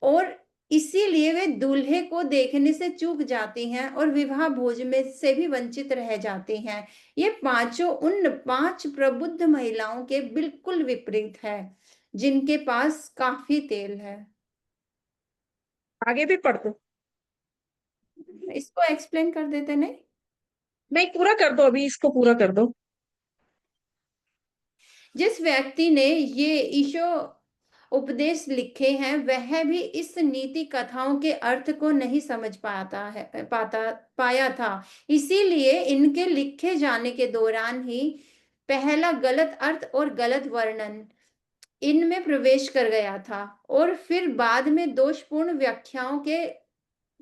और इसीलिए वे दूल्हे को देखने से चूक जाती हैं और विवाह भोज में से भी वंचित रह जाती हैं। ये पांचों उन 5 प्रबुद्ध महिलाओं के बिल्कुल विपरीत है जिनके पास काफी तेल है। आगे भी पढ़ दो। इसको एक्सप्लेन कर देते नहीं? नहीं, पूरा कर दो, अभी इसको पूरा कर दो। जिस व्यक्ति ने ये ईशो उपदेश लिखे हैं वह भी इस नीति कथाओं के अर्थ को नहीं समझ पाया था। इसीलिए इनके लिखे जाने के दौरान ही पहला गलत अर्थ और गलत वर्णन इनमें प्रवेश कर गया था, और फिर बाद में दोषपूर्ण व्याख्याओं के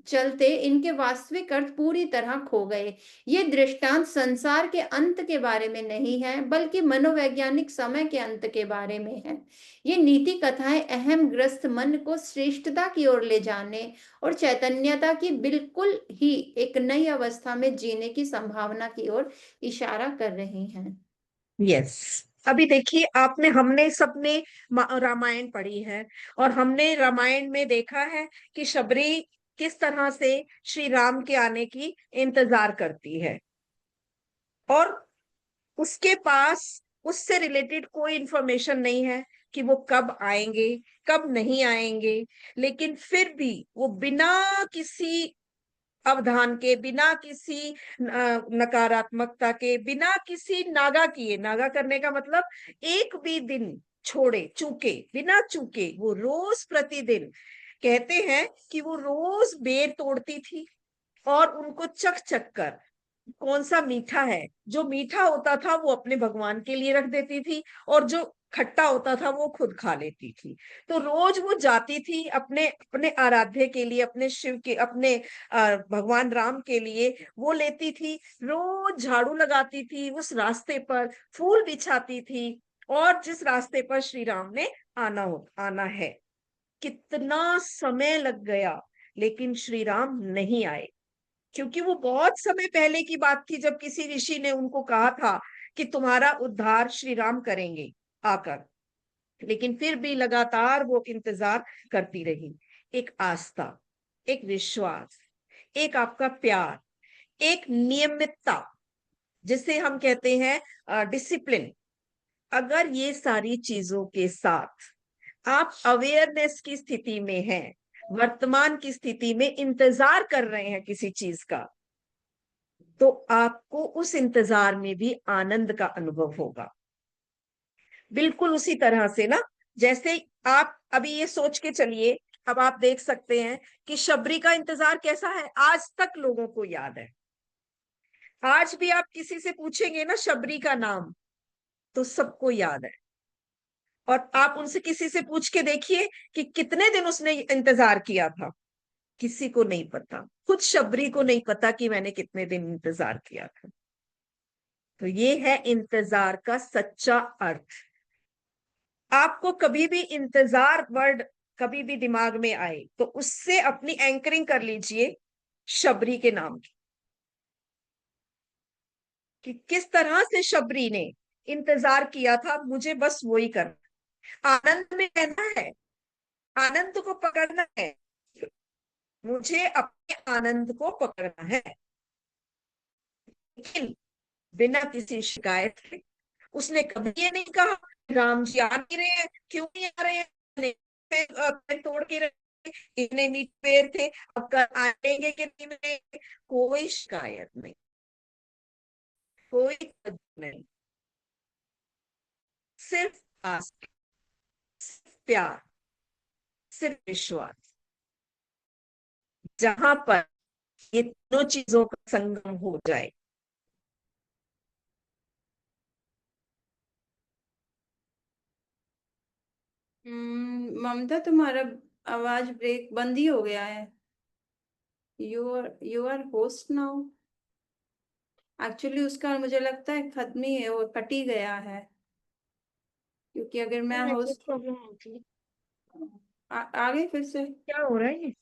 चलते इनके वास्तविक अर्थ पूरी तरह खो गए। ये दृष्टांत संसार के अंत के बारे में नहीं है, बल्कि मनोवैज्ञानिक समय के अंत के बारे में है। ये नीति कथाएं अहम ग्रस्त मन को श्रेष्ठता की ओर ले जाने और चैतन्यता की बिल्कुल ही एक नई अवस्था में जीने की संभावना की ओर इशारा कर रही हैं। यस, अभी देखिए, हमने सबने रामायण पढ़ी है, और हमने रामायण में देखा है कि शबरी किस तरह से श्री राम के आने की इंतजार करती है, और उसके पास उससे रिलेटेड कोई इंफॉर्मेशन नहीं है कि वो कब आएंगे, कब नहीं आएंगे। लेकिन फिर भी वो बिना किसी अवधान के, बिना किसी नकारात्मकता के, बिना किसी नागा किए, नागा करने का मतलब एक भी दिन छोड़े, चूके, बिना चूके वो रोज प्रतिदिन, कहते हैं कि वो रोज बेर तोड़ती थी और उनको चख चख कर कौन सा मीठा है, जो मीठा होता था वो अपने भगवान के लिए रख देती थी, और जो खट्टा होता था वो खुद खा लेती थी। तो रोज वो जाती थी अपने अपने आराध्य के लिए, अपने शिव के, अपने भगवान राम के लिए वो लेती थी, रोज झाड़ू लगाती थी उस रास्ते पर, फूल बिछाती थी, और जिस रास्ते पर श्री राम ने आना है। कितना समय लग गया, लेकिन श्री राम नहीं आए, क्योंकि वो बहुत समय पहले की बात थी जब किसी ऋषि ने उनको कहा था कि तुम्हारा उद्धार श्री राम करेंगे आकर। लेकिन फिर भी लगातार वो इंतजार करती रही। एक आस्था, एक विश्वास, एक आपका प्यार, एक नियमितता, जिसे हम कहते हैं डिसिप्लिन, अगर ये सारी चीजों के साथ आप अवेयरनेस की स्थिति में हैं, वर्तमान की स्थिति में इंतजार कर रहे हैं किसी चीज का, तो आपको उस इंतजार में भी आनंद का अनुभव होगा। बिल्कुल उसी तरह से ना, जैसे आप अभी ये सोच के चलिए, अब आप देख सकते हैं कि शबरी का इंतजार कैसा है, आज तक लोगों को याद है। आज भी आप किसी से पूछेंगे ना शबरी का नाम, तो सबको याद है। और आप उनसे किसी से पूछ के देखिए कि कितने दिन उसने इंतजार किया था, किसी को नहीं पता, खुद शबरी को नहीं पता कि मैंने कितने दिन इंतजार किया था। तो ये है इंतजार का सच्चा अर्थ। आपको कभी भी इंतजार वर्ड कभी भी दिमाग में आए तो उससे अपनी एंकरिंग कर लीजिए शबरी के नाम की। कि किस तरह से शबरी ने इंतजार किया था, मुझे बस वही करना, आनंद में रहना है, आनंद को पकड़ना है, मुझे अपने आनंद को पकड़ना है। लेकिन बिना किसी शिकायत के उसने कभी ये नहीं कहा राम जी आ नहीं रहे हैं, क्यों नहीं आ रहे हैं, पैर तोड़ के रखे, इतने नीचे पैर थे, अब कल आएंगे कि नहीं मिलेंगे। कोई शिकायत नहीं, कोई नहीं, सिर्फ आस, सिर्फ प्यार, सिर्फ विश्वास। जहां पर ये तीनों चीजों का संगम हो जाए, ममता, तुम्हारा आवाज ब्रेक बंद ही हो गया है। You are host now. Actually उसका मुझे लगता है खत्म ही है, वो कट ही गया है, क्योंकि अगर मैं नेटवर्क होस्ट प्रॉब्लम होती है। आ गई फिर से। क्या हो रहा है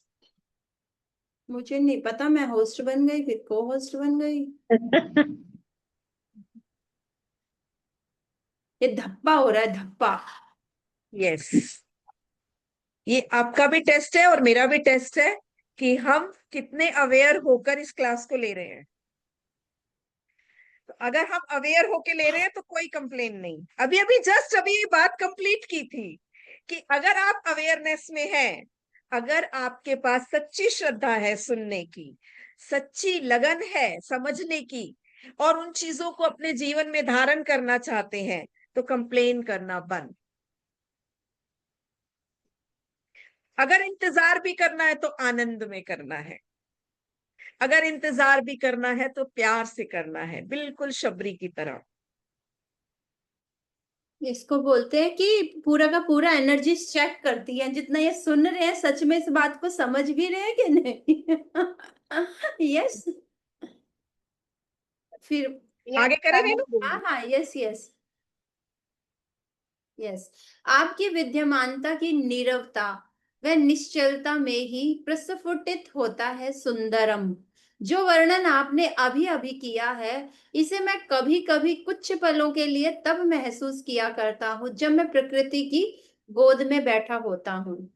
मुझे नहीं पता, मैं होस्ट बन गई फिर को होस्ट बन गई। ये? ये धप्पा हो रहा है, धप्पा। यस, ये आपका भी टेस्ट है और मेरा भी टेस्ट है कि हम कितने अवेयर होकर इस क्लास को ले रहे हैं। तो अगर हम अवेयर होकर ले रहे हैं तो कोई कंप्लेन नहीं। अभी अभी जस्ट अभी ये बात कंप्लीट की थी कि अगर आप अवेयरनेस में हैं, अगर आपके पास सच्ची श्रद्धा है सुनने की, सच्ची लगन है समझने की, और उन चीजों को अपने जीवन में धारण करना चाहते हैं, तो कंप्लेन करना बंद। अगर इंतजार भी करना है तो आनंद में करना है, अगर इंतजार भी करना है तो प्यार से करना है, बिल्कुल शबरी की तरह। इसको बोलते हैं कि पूरा का पूरा एनर्जी चेक करती है, जितना ये सुन रहे हैं सच में इस बात को समझ भी रहे हैं कि नहीं। यस। फिर आगे करें रेनू? हाँ हाँ, यस यस यस। आपकी विद्यमानता की नीरवता व निश्चलता में ही प्रस्फुटित होता है सुंदरम। जो वर्णन आपने अभी अभी किया है, इसे मैं कभी कभी कुछ पलों के लिए तब महसूस किया करता हूँ जब मैं प्रकृति की गोद में बैठा होता हूँ।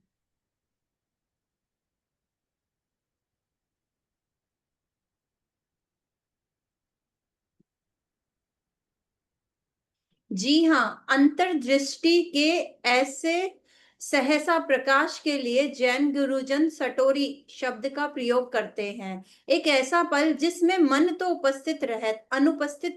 जी हाँ, अंतर्दृष्टि के ऐसे सहसा प्रकाश के लिए जैन गुरुजन सटोरी शब्द का प्रयोग करते हैं। एक ऐसा पल जिसमें मन तो अनुपस्थित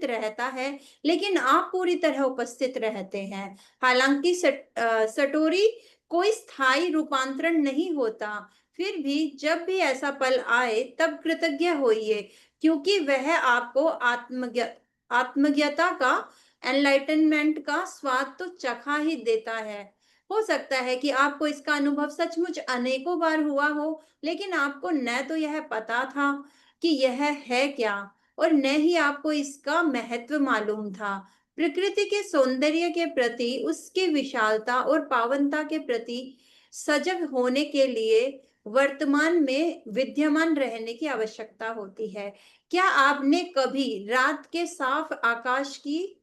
रहता है, लेकिन आप पूरी तरह उपस्थित रहते हैं। हालांकि सटोरी कोई स्थायी रूपांतरण नहीं होता, फिर भी जब भी ऐसा पल आए तब कृतज्ञ होइए, क्योंकि वह आपको आत्मज्ञता का, एनलाइटनमेंट का स्वाद तो चखा ही देता है। हो सकता है कि आपको इसका अनुभव सचमुच अनेकों बार हुआ हो, लेकिन आपको न तो यह पता था कि यह है क्या, और न ही आपको इसका महत्व मालूम था। प्रकृति के सौंदर्य के प्रति, उसकी विशालता और पावनता के प्रति सजग होने के लिए वर्तमान में विद्यमान रहने की आवश्यकता होती है। क्या आपने कभी रात के साफ आकाश की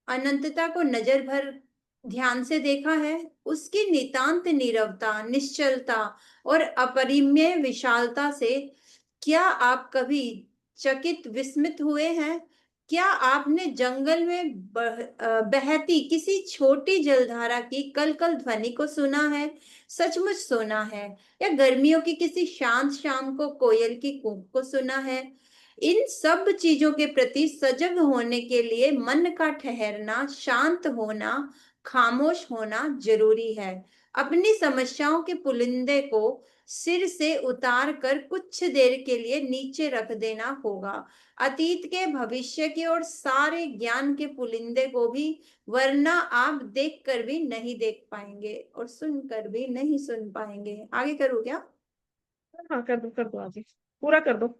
अनंतता को नजर भर ध्यान से देखा है? उसकी नितांत नीरवता, निश्चलता और अपरिमेय विशालता से क्या आप कभी चकित विस्मित हुए हैं? क्या आपने जंगल में बहती किसी छोटी जलधारा की कलकल ध्वनि को सुना है, सचमुच सुना है? या गर्मियों की किसी शांत शाम को कोयल की कूक को सुना है? इन सब चीजों के प्रति सजग होने के लिए मन का ठहरना, शांत होना, खामोश होना जरूरी है। अपनी समस्याओं के पुलिंदे को सिर से उतार कर कुछ देर के लिए नीचे रख देना होगा, अतीत के, भविष्य के और सारे ज्ञान के पुलिंदे को भी, वरना आप देख कर भी नहीं देख पाएंगे और सुनकर भी नहीं सुन पाएंगे। आगे करूँ क्या? हाँ कर दो आगे, पूरा कर दो।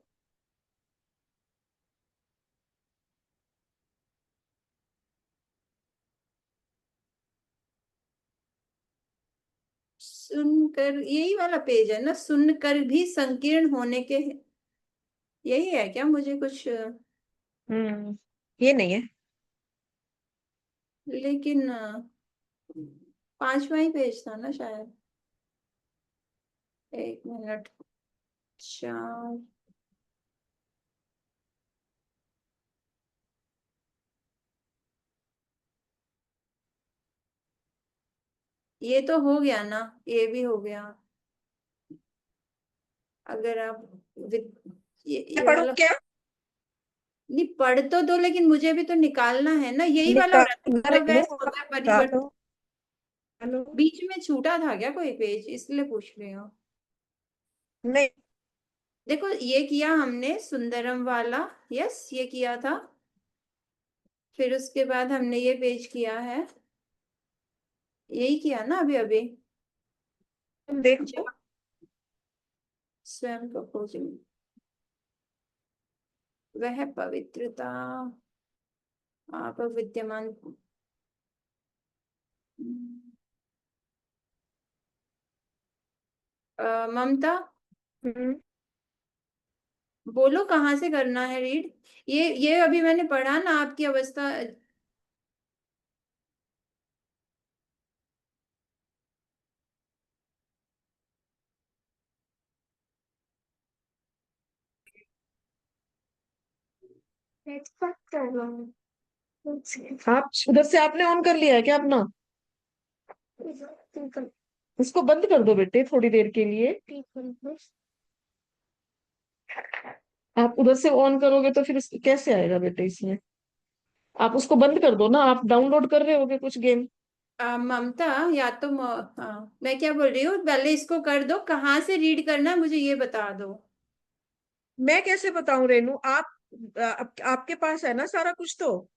सुनकर, यही वाला पेज है ना, सुनकर भी संकीर्ण होने के, यही है क्या? मुझे कुछ हम्म ये नहीं है। लेकिन 5वां ही पेज था ना शायद। एक मिनट। 4। ये तो हो गया ना, ये भी हो गया। अगर आप ये पढ़ू वाला क्या? नहीं पढ़ तो दो, लेकिन मुझे भी तो निकालना है ना, यही वाला हो रहा है निकालना मतलब रेनू, वैसे होता है निकालो। परिवर्तन। हेलो। बीच में छूटा था क्या कोई पेज, इसलिए पूछ रही हूँ। नहीं। देखो ये किया हमने सुंदरम वाला। यस, ये किया था। फिर उसके बाद हमने ये पेज किया है। यही किया ना अभी अभी। तुम जब देखो। स्वयं को खोजें, वह पवित्रता आप विद्यमान। ममता, हम्म। बोलो कहाँ से करना है रीड। ये अभी मैंने पढ़ा ना आपकी अवस्था। आप उधर से आपने ऑन कर लिया है क्या अपना? इसको बंद कर दो बेटे थोड़ी देर के लिए। आप उधर से ऑन करोगे तो फिर कैसे आएगा बेटे इसमें? आप उसको बंद कर दो ना, आप डाउनलोड कर रहे होगे कुछ गेम। ममता, या तो हाँ, मैं क्या बोल रही हूँ, पहले इसको कर दो, कहाँ से रीड करना है मुझे ये बता दो। मैं कैसे बताऊं रेनू? आपके पास है ना सारा कुछ तो।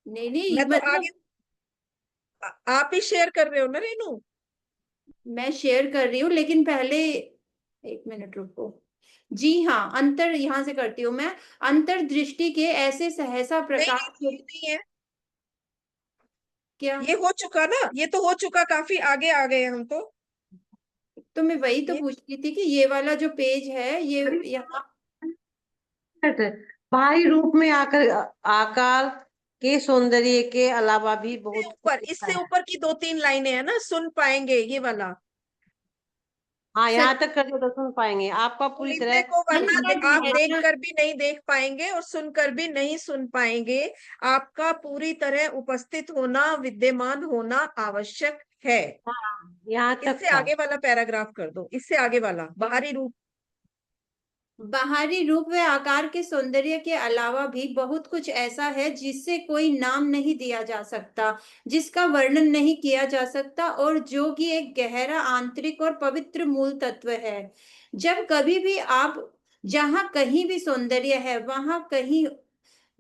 नहीं नहीं मैं तो मतलब, आगे आप ही शेयर कर रहे हो ना रेनू? मैं शेयर कर रही हूँ लेकिन पहले एक मिनट रुको। जी हाँ, अंतर यहाँ से करती हूँ मैं। अंतर्दृष्टि के ऐसे सहसा नहीं प्रकाश नहीं, ये नहीं है। क्या। ये हो चुका ना, ये तो हो चुका, काफी आगे आ गए हम तो। तो मैं वही तो ये पूछ रही थी कि ये वाला जो पेज है ये यहाँ। बाहरी रूप में आकर आकार के सौंदर्य के अलावा भी इससे बहुत कुछ ऊपर, होता इससे है। ऊपर की 2-3 लाइनें है ना, सुन पाएंगे ये वाला। हाँ, यहाँ सच तक कर तो सुन पाएंगे, आपका पूरी उम्मीद तरह देखो, में वरना यह आप देख गहरा। कर भी नहीं देख पाएंगे और सुनकर भी नहीं सुन पाएंगे। आपका पूरी तरह उपस्थित होना, विद्यमान होना आवश्यक है। हाँ, यहाँ तक इससे था। आगे वाला पैराग्राफ कर दो, इससे आगे वाला बाहरी रूप। बाहरी रूप व आकार के सौंदर्य के अलावा भी बहुत कुछ ऐसा है जिससे कोई नाम नहीं दिया जा सकता, जिसका वर्णन नहीं किया जा सकता, और जो कि एक गहरा आंतरिक और पवित्र मूल तत्व है। जब कभी भी आप, जहां कहीं भी सौंदर्य है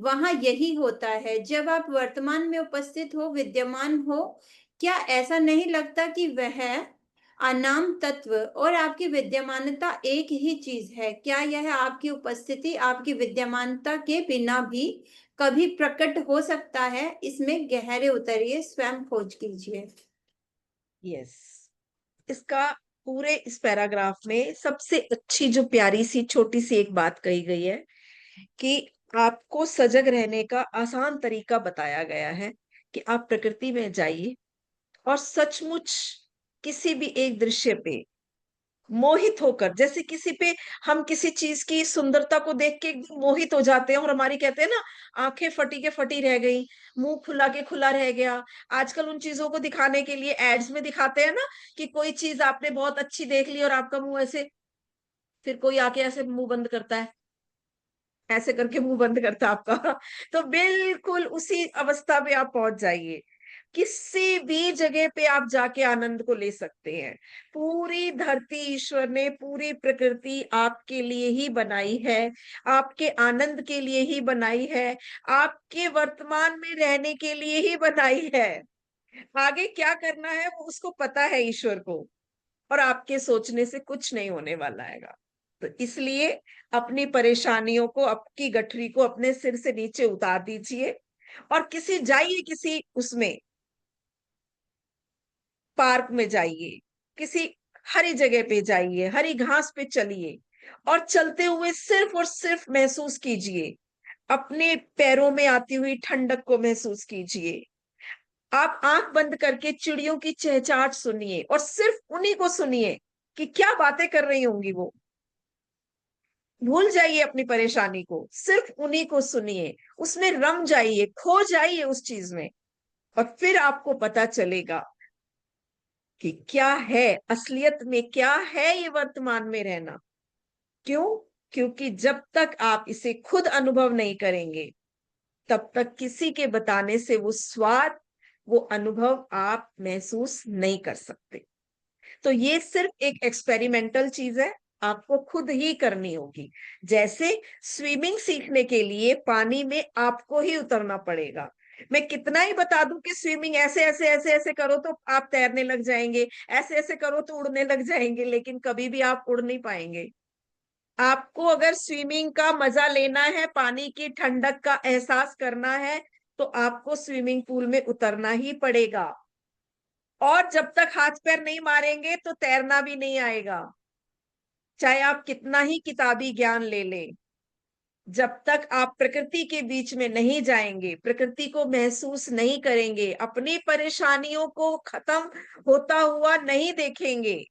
वहां यही होता है, जब आप वर्तमान में उपस्थित हो, विद्यमान हो। क्या ऐसा नहीं लगता कि वह अनाम तत्व और आपकी विद्यमानता एक ही चीज है? क्या यह आपकी उपस्थिति, आपकी विद्यमानता के बिना भी कभी प्रकट हो सकता है? इसमें गहरे उतरिए, स्वयं खोज कीजिए। यस। इसका पूरे इस पैराग्राफ में सबसे अच्छी जो प्यारी सी छोटी सी एक बात कही गई है कि आपको सजग रहने का आसान तरीका बताया गया है कि आप प्रकृति में जाइए और सचमुच किसी भी एक दृश्य पे मोहित होकर, जैसे किसी पे हम किसी चीज की सुंदरता को देख के एकदम मोहित हो जाते हैं और हमारी कहते हैं ना, आंखें फटी के फटी रह गई, मुंह खुला के खुला रह गया। आजकल उन चीजों को दिखाने के लिए एड्स में दिखाते हैं ना कि कोई चीज आपने बहुत अच्छी देख ली और आपका मुंह ऐसे, फिर कोई आके ऐसे मुंह बंद करता है, ऐसे करके मुंह बंद करता है आपका। तो बिल्कुल उसी अवस्था पे आप पहुंच जाइए। किसी भी जगह पे आप जाके आनंद को ले सकते हैं। पूरी धरती ईश्वर ने, पूरी प्रकृति आपके लिए ही बनाई है, आपके आनंद के लिए ही बनाई है, आपके वर्तमान में रहने के लिए ही बनाई है। आगे क्या करना है वो उसको पता है ईश्वर को, और आपके सोचने से कुछ नहीं होने वाला है। तो इसलिए अपनी परेशानियों को, आपकी गठरी को अपने सिर से नीचे उतार दीजिए और जाइए किसी उसमें, पार्क में जाइए, किसी हरी जगह पे जाइए, हरी घास पे चलिए और चलते हुए सिर्फ और सिर्फ महसूस कीजिए अपने पैरों में आती हुई ठंडक को महसूस कीजिए। आप आंख बंद करके चिड़ियों की चहचहाट सुनिए और सिर्फ उन्हीं को सुनिए कि क्या बातें कर रही होंगी वो। भूल जाइए अपनी परेशानी को, सिर्फ उन्हीं को सुनिए, उसमें रम जाइए, खो जाइए उस चीज में। और फिर आपको पता चलेगा कि क्या है असलियत में, क्या है ये वर्तमान में रहना। क्यों? क्योंकि जब तक आप इसे खुद अनुभव नहीं करेंगे, तब तक किसी के बताने से वो स्वाद, वो अनुभव आप महसूस नहीं कर सकते। तो ये सिर्फ एक एक्सपेरिमेंटल चीज है, आपको खुद ही करनी होगी। जैसे स्विमिंग सीखने के लिए पानी में आपको ही उतरना पड़ेगा। मैं कितना ही बता दूं कि स्विमिंग ऐसे ऐसे ऐसे ऐसे करो तो आप तैरने लग जाएंगे, ऐसे ऐसे करो तो उड़ने लग जाएंगे, लेकिन कभी भी आप उड़ नहीं पाएंगे। आपको अगर स्विमिंग का मजा लेना है, पानी की ठंडक का एहसास करना है, तो आपको स्विमिंग पूल में उतरना ही पड़ेगा। और जब तक हाथ पैर नहीं मारेंगे तो तैरना भी नहीं आएगा, चाहे आप कितना ही किताबी ज्ञान ले लें। जब तक आप प्रकृति के बीच में नहीं जाएंगे, प्रकृति को महसूस नहीं करेंगे, अपनी परेशानियों को खत्म होता हुआ नहीं देखेंगे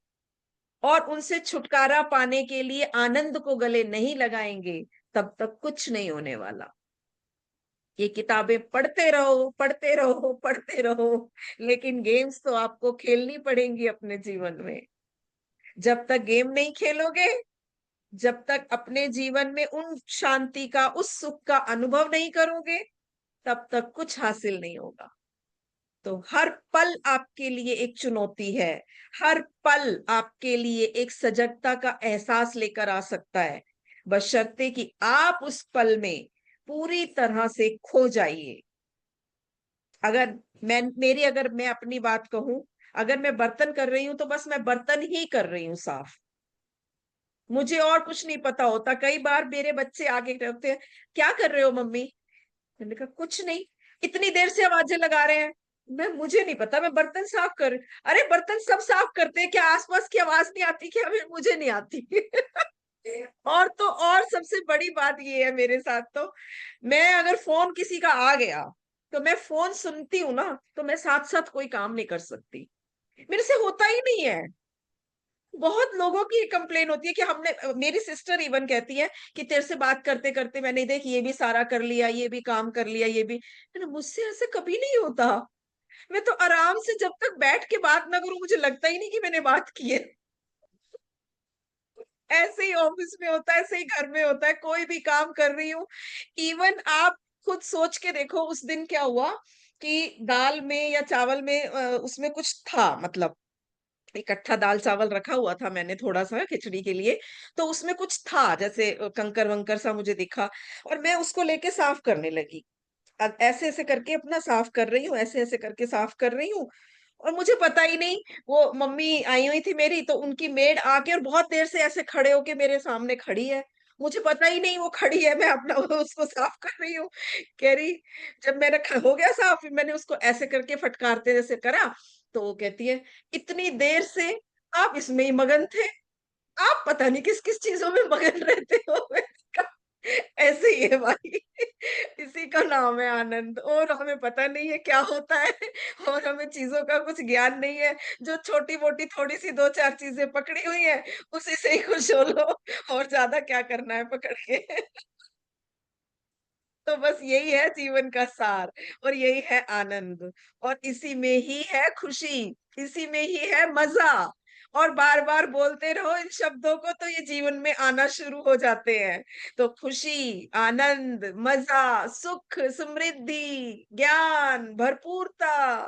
और उनसे छुटकारा पाने के लिए आनंद को गले नहीं लगाएंगे, तब तक कुछ नहीं होने वाला। ये किताबें पढ़ते रहो, पढ़ते रहो, पढ़ते रहो, लेकिन गेम्स तो आपको खेलनी पड़ेंगी अपने जीवन में। जब तक गेम नहीं खेलोगे, जब तक अपने जीवन में उन शांति का, उस सुख का अनुभव नहीं करोगे, तब तक कुछ हासिल नहीं होगा। तो हर पल आपके लिए एक चुनौती है, हर पल आपके लिए एक सजगता का एहसास लेकर आ सकता है, बशर्ते कि आप उस पल में पूरी तरह से खो जाइए। अगर मैं अपनी बात कहूं, अगर मैं बर्तन कर रही हूं तो बस मैं बर्तन ही कर रही हूं साफ, मुझे और कुछ नहीं पता होता। कई बार मेरे बच्चे आगे कहते हैं, क्या कर रहे हो मम्मी? मैंने कहा कुछ नहीं, इतनी देर से आवाजें लगा रहे हैं। मुझे नहीं पता, मैं बर्तन साफ कर। अरे बर्तन सब साफ करते हैं, क्या आसपास की आवाज नहीं आती क्या? मुझे नहीं आती। और तो और सबसे बड़ी बात ये है मेरे साथ, तो मैं अगर फोन किसी का आ गया तो मैं फोन सुनती हूँ ना, तो मैं साथ साथ कोई काम नहीं कर सकती, मेरे से होता ही नहीं है। बहुत लोगों की कंप्लेन होती है कि हमने, मेरी सिस्टर इवन कहती है कि तेरे से बात करते करते मैंने देख ये भी सारा कर लिया, ये भी काम कर लिया, ये भी। मुझसे ऐसे कभी नहीं होता। मैं तो आराम से जब तक बैठ के बात ना करूं, मुझे लगता ही नहीं कि मैंने बात की है। ऐसे ही ऑफिस में होता है, ऐसे ही घर में होता है, कोई भी काम कर रही हूँ। इवन आप खुद सोच के देखो, उस दिन क्या हुआ कि दाल में या चावल में उसमें कुछ था, मतलब इकट्ठा दाल चावल रखा हुआ था मैंने थोड़ा सा खिचड़ी के लिए, तो उसमें कुछ था जैसे कंकर वंकर सा मुझे दिखा, और मैं उसको लेके साफ करने लगी। ऐसे ऐसे करके अपना साफ कर रही हूँ, ऐसे ऐसे करके साफ कर रही हूँ, और मुझे पता ही नहीं, वो मम्मी आई हुई थी मेरी, तो उनकी मेड आके और बहुत देर से ऐसे खड़े होके मेरे सामने खड़ी है, मुझे पता ही नहीं वो खड़ी है, मैं अपना उसको साफ कर रही हूँ। कह रही, जब मेरा हो गया साफ, मैंने उसको ऐसे करके फटकारते जैसे करा, तो वो कहती है, इतनी देर से आप इसमें ही मगन थे, आप पता नहीं किस किस चीजों में मगन रहते हो। मैंने कहा, ऐसे ही है भाई, इसी का नाम है आनंद, और हमें पता नहीं है क्या होता है, और हमें चीजों का कुछ ज्ञान नहीं है। जो छोटी मोटी थोड़ी सी दो चार चीजें पकड़ी हुई है, उसी से ही खुश हो लो, और ज्यादा क्या करना है पकड़ के। तो बस यही है जीवन का सार, और यही है आनंद, और इसी में ही है खुशी, इसी में ही है मजा। और बार बार बोलते रहो इन शब्दों को, तो ये जीवन में आना शुरू हो जाते हैं। तो खुशी, आनंद, मजा, सुख, समृद्धि, ज्ञान, भरपूरता,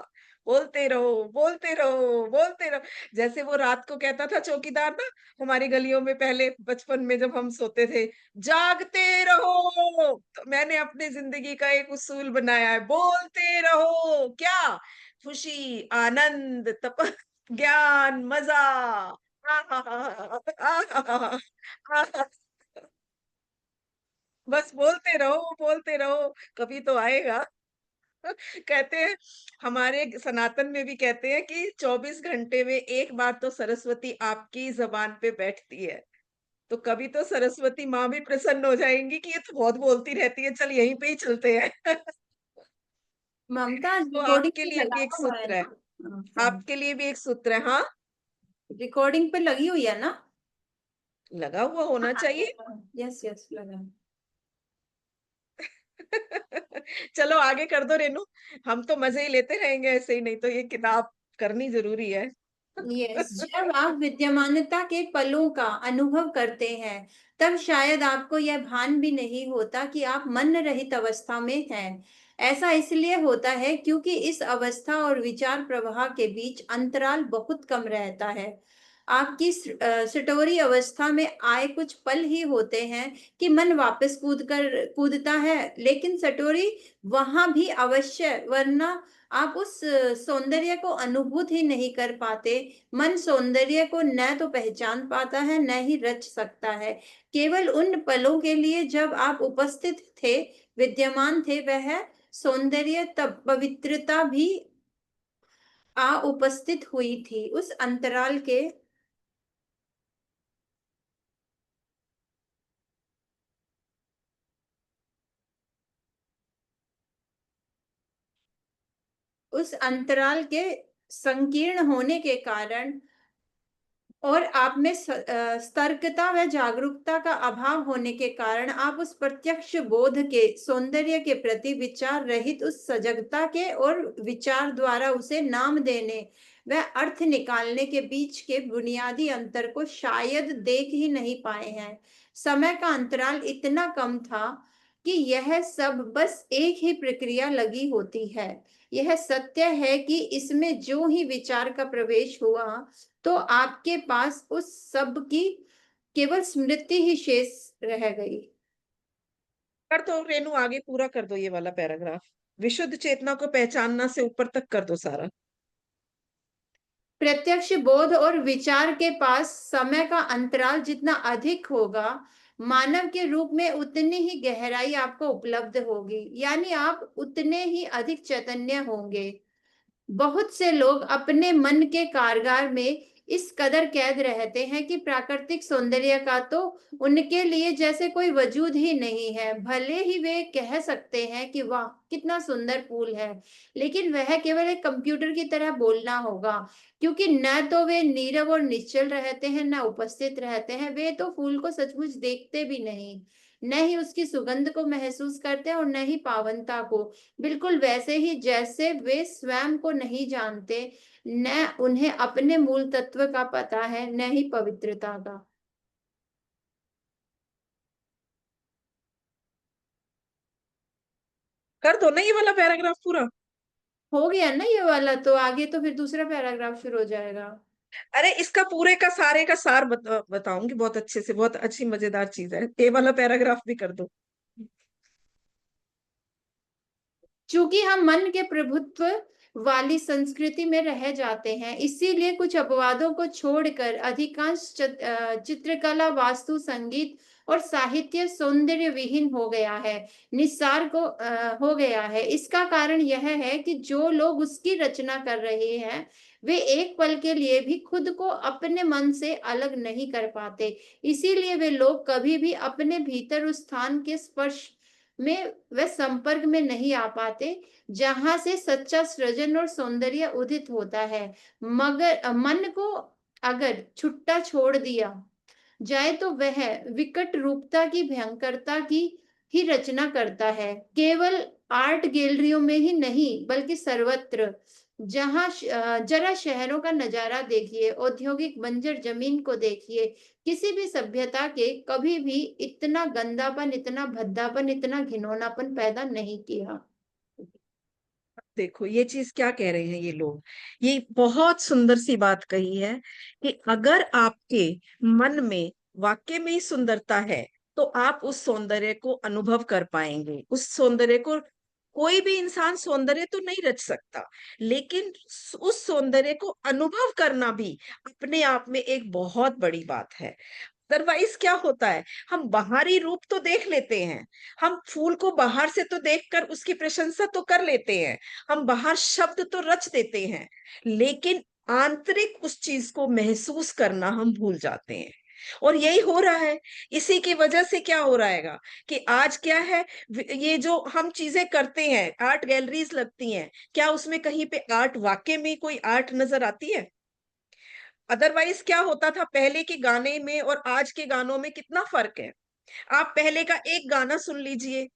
बोलते रहो, बोलते रहो, बोलते रहो। जैसे वो रात को कहता था चौकीदार ना, हमारी गलियों में पहले बचपन में जब हम सोते थे, जागते रहो। तो मैंने अपनी जिंदगी का एक उसूल बनाया है, बोलते रहो। क्या? खुशी, आनंद, तप, ज्ञान, मजा। बस बोलते रहो, बोलते रहो, कभी तो आएगा। कहते हैं, हमारे सनातन में भी कहते हैं कि 24 घंटे में एक बार तो सरस्वती आपकी जबान पे बैठती है। तो कभी तो सरस्वती माँ भी प्रसन्न हो जाएंगी कि ये तो बहुत बोलती रहती है, चल यहीं पे ही चलते हैं। ममता तो रिकॉर्डिंग आपके पे लिए लगा भी एक हुआ है सूत्र है, ना? आपके लिए भी एक सूत्र है। हाँ, रिकॉर्डिंग पे लगी हुई है ना? लगा हुआ होना चाहिए। यस यस लगा। चलो आगे कर दो रेनू, हम तो मजे ही लेते रहेंगे ऐसे ही, नहीं तो ये किताब करनी जरूरी है। यस, जब आप विद्यमानता के पलों का अनुभव करते हैं तब शायद आपको यह भान भी नहीं होता कि आप मन रहित अवस्था में हैं। ऐसा इसलिए होता है क्योंकि इस अवस्था और विचार प्रवाह के बीच अंतराल बहुत कम रहता है। आपकी सटोरी अवस्था में आए कुछ पल ही होते हैं कि मन वापस कूदता है, लेकिन सटोरी वहां भी अवश्य, वरना आप उस सौंदर्य को अनुभूत ही नहीं कर पाते। मन सौंदर्य को न तो पहचान पाता है न ही रच सकता है। केवल उन पलों के लिए जब आप उपस्थित थे, विद्यमान थे, वह सौंदर्य तब पवित्रता भी उपस्थित हुई थी। उस अंतराल के संकीर्ण होने के कारण और आप में सतर्कता व जागरूकता का अभाव होने के कारण आप उस प्रत्यक्ष बोध के सौंदर्य के प्रति विचार रहित उस सजगता के और विचार द्वारा उसे नाम देने व अर्थ निकालने के बीच के बुनियादी अंतर को शायद देख ही नहीं पाए हैं। समय का अंतराल इतना कम था कि यह सब बस एक ही प्रक्रिया लगी होती है। यह सत्य है कि इसमें जो ही विचार का प्रवेश हुआ तो आपके पास उस सब की केवल स्मृति ही शेष रह गई। कर दो रेनू, आगे पूरा कर दो ये वाला पैराग्राफ। विशुद्ध चेतना को पहचानना से ऊपर तक कर दो सारा। प्रत्यक्ष बोध और विचार के पास समय का अंतराल जितना अधिक होगा, मानव के रूप में उतनी ही गहराई आपको उपलब्ध होगी, यानी आप उतने ही अधिक चैतन्य होंगे। बहुत से लोग अपने मन के कारगार में इस कदर कैद रहते हैं कि प्राकृतिक सौंदर्य का तो उनके लिए जैसे कोई वजूद ही नहीं है। भले ही वे कह सकते हैं कि वाह कितना सुंदर फूल है, लेकिन वह केवल एक कंप्यूटर की तरह बोलना होगा, क्योंकि न तो वे नीरव और निश्चल रहते हैं न उपस्थित रहते हैं। वे तो फूल को सचमुच देखते भी नहीं, न ही उसकी सुगंध को महसूस करते हैं और न ही पावनता को। बिल्कुल वैसे ही जैसे वे स्वयं को नहीं जानते, न उन्हें अपने मूल तत्व का पता है, न ही पवित्रता का। कर दो ना ये वाला पैराग्राफ पूरा। हो गया ना ये वाला, तो आगे तो फिर दूसरा पैराग्राफ शुरू हो जाएगा। अरे इसका पूरे का सारे का सार बताऊंगी बहुत अच्छे से, बहुत अच्छी मजेदार चीज है, ये वाला पैराग्राफ भी कर दो। चूंकि हम मन के प्रभुत्व वाली संस्कृति में रह जाते हैं, इसीलिए कुछ अपवादों को छोड़कर अधिकांश चित्रकला, वास्तु, संगीत और साहित्य सौंदर्य विहीन हो गया है, निस्सार हो गया है। इसका कारण यह है कि जो लोग उसकी रचना कर रहे हैं वे एक पल के लिए भी खुद को अपने मन से अलग नहीं कर पाते। इसीलिए वे लोग कभी भी अपने भीतर उस स्थान के स्पर्श में वे संपर्क में नहीं आ पाते जहां से सच्चा सृजन और सौंदर्य उदित होता है। मगर मन को अगर छुट्टा छोड़ दिया जाए तो वह विकट रूपता की भयंकरता की ही रचना करता है, केवल आर्ट गैलरियों में ही नहीं बल्कि सर्वत्र। जरा शहरों का नजारा देखिए, औद्योगिक बंजर जमीन को देखिए। किसी भी सभ्यता के कभी भी इतना गंदापन, इतना भद्दापन, इतना घिनौनापन पैदा नहीं किया। देखो ये चीज क्या कह रहे हैं ये लोग, ये बहुत सुंदर सी बात कही है कि अगर आपके मन में वाकई में ही सुंदरता है तो आप उस सौंदर्य को अनुभव कर पाएंगे। उस सौंदर्य को कोई भी इंसान सौंदर्य तो नहीं रच सकता, लेकिन उस सौंदर्य को अनुभव करना भी अपने आप में एक बहुत बड़ी बात है। अदरवाइज क्या होता है, हम बाहरी रूप तो देख लेते हैं, हम फूल को बाहर से तो देखकर उसकी प्रशंसा तो कर लेते हैं, हम बाहर शब्द तो रच देते हैं, लेकिन आंतरिक उस चीज को महसूस करना हम भूल जाते हैं। और यही हो रहा है। इसी की वजह से क्या हो रहेगा कि आज क्या है, ये जो हम चीजें करते हैं, आर्ट गैलरीज लगती हैं, क्या उसमें कहीं पे आर्ट, वाकई में कोई आर्ट नजर आती है? अदरवाइज क्या होता था, पहले के गाने में और आज के गानों में कितना फर्क है। आप पहले का एक गाना सुन लीजिए,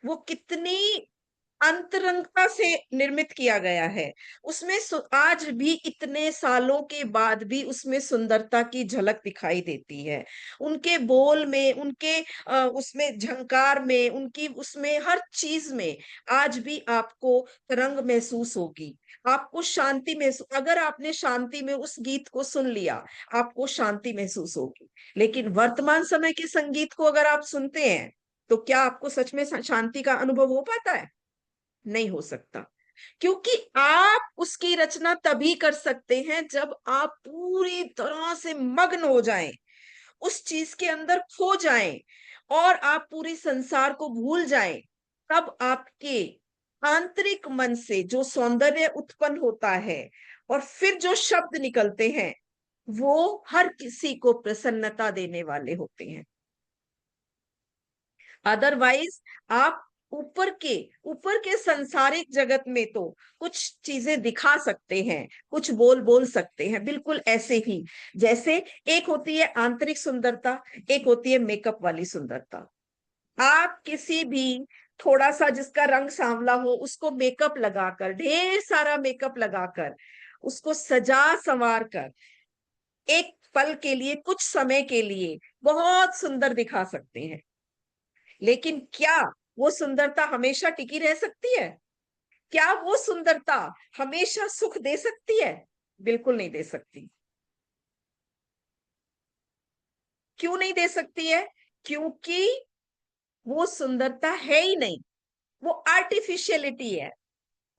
वो कितनी अंतरंगता से निर्मित किया गया है। उसमें आज भी इतने सालों के बाद भी उसमें सुंदरता की झलक दिखाई देती है। उनके बोल में, उनके उसमें झंकार में, उनकी उसमें हर चीज में आज भी आपको तरंग महसूस होगी। आपको शांति महसूस, अगर आपने शांति में उस गीत को सुन लिया, आपको शांति महसूस होगी। लेकिन वर्तमान समय के संगीत को अगर आप सुनते हैं, तो क्या आपको सच में शांति का अनुभव हो पाता है? नहीं हो सकता। क्योंकि आप उसकी रचना तभी कर सकते हैं जब आप पूरी तरह से मग्न हो जाएं, उस चीज के अंदर खो जाएं, और आप पूरी संसार को भूल जाएं। तब आपके आंतरिक मन से जो सौंदर्य उत्पन्न होता है और फिर जो शब्द निकलते हैं, वो हर किसी को प्रसन्नता देने वाले होते हैं। अदरवाइज आप ऊपर के सांसारिक जगत में तो कुछ चीजें दिखा सकते हैं, कुछ बोल बोल सकते हैं, बिल्कुल ऐसे ही जैसे एक होती है आंतरिक सुंदरता, एक होती है मेकअप वाली सुंदरता। आप किसी भी थोड़ा सा जिसका रंग सांवला हो, उसको मेकअप लगाकर, ढेर सारा मेकअप लगाकर, उसको सजा संवार कर एक पल के लिए, कुछ समय के लिए बहुत सुंदर दिखा सकते हैं। लेकिन क्या वो सुंदरता हमेशा टिकी रह सकती है? क्या वो सुंदरता हमेशा सुख दे सकती है? बिल्कुल नहीं दे सकती। क्यों नहीं दे सकती है? क्योंकि वो सुंदरता है ही नहीं, वो आर्टिफिशियलिटी है,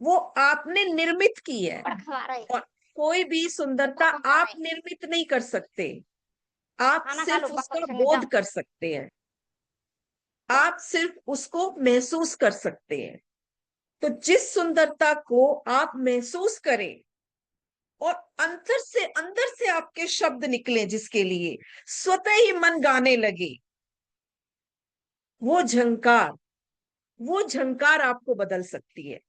वो आपने निर्मित की है। और कोई भी सुंदरता आप निर्मित नहीं कर सकते, आप सिर्फ उसका बोध कर सकते हैं, आप सिर्फ उसको महसूस कर सकते हैं। तो जिस सुंदरता को आप महसूस करें और अंदर से आपके शब्द निकले, जिसके लिए स्वतः ही मन गाने लगे, वो झंकार, वो झंकार आपको बदल सकती है।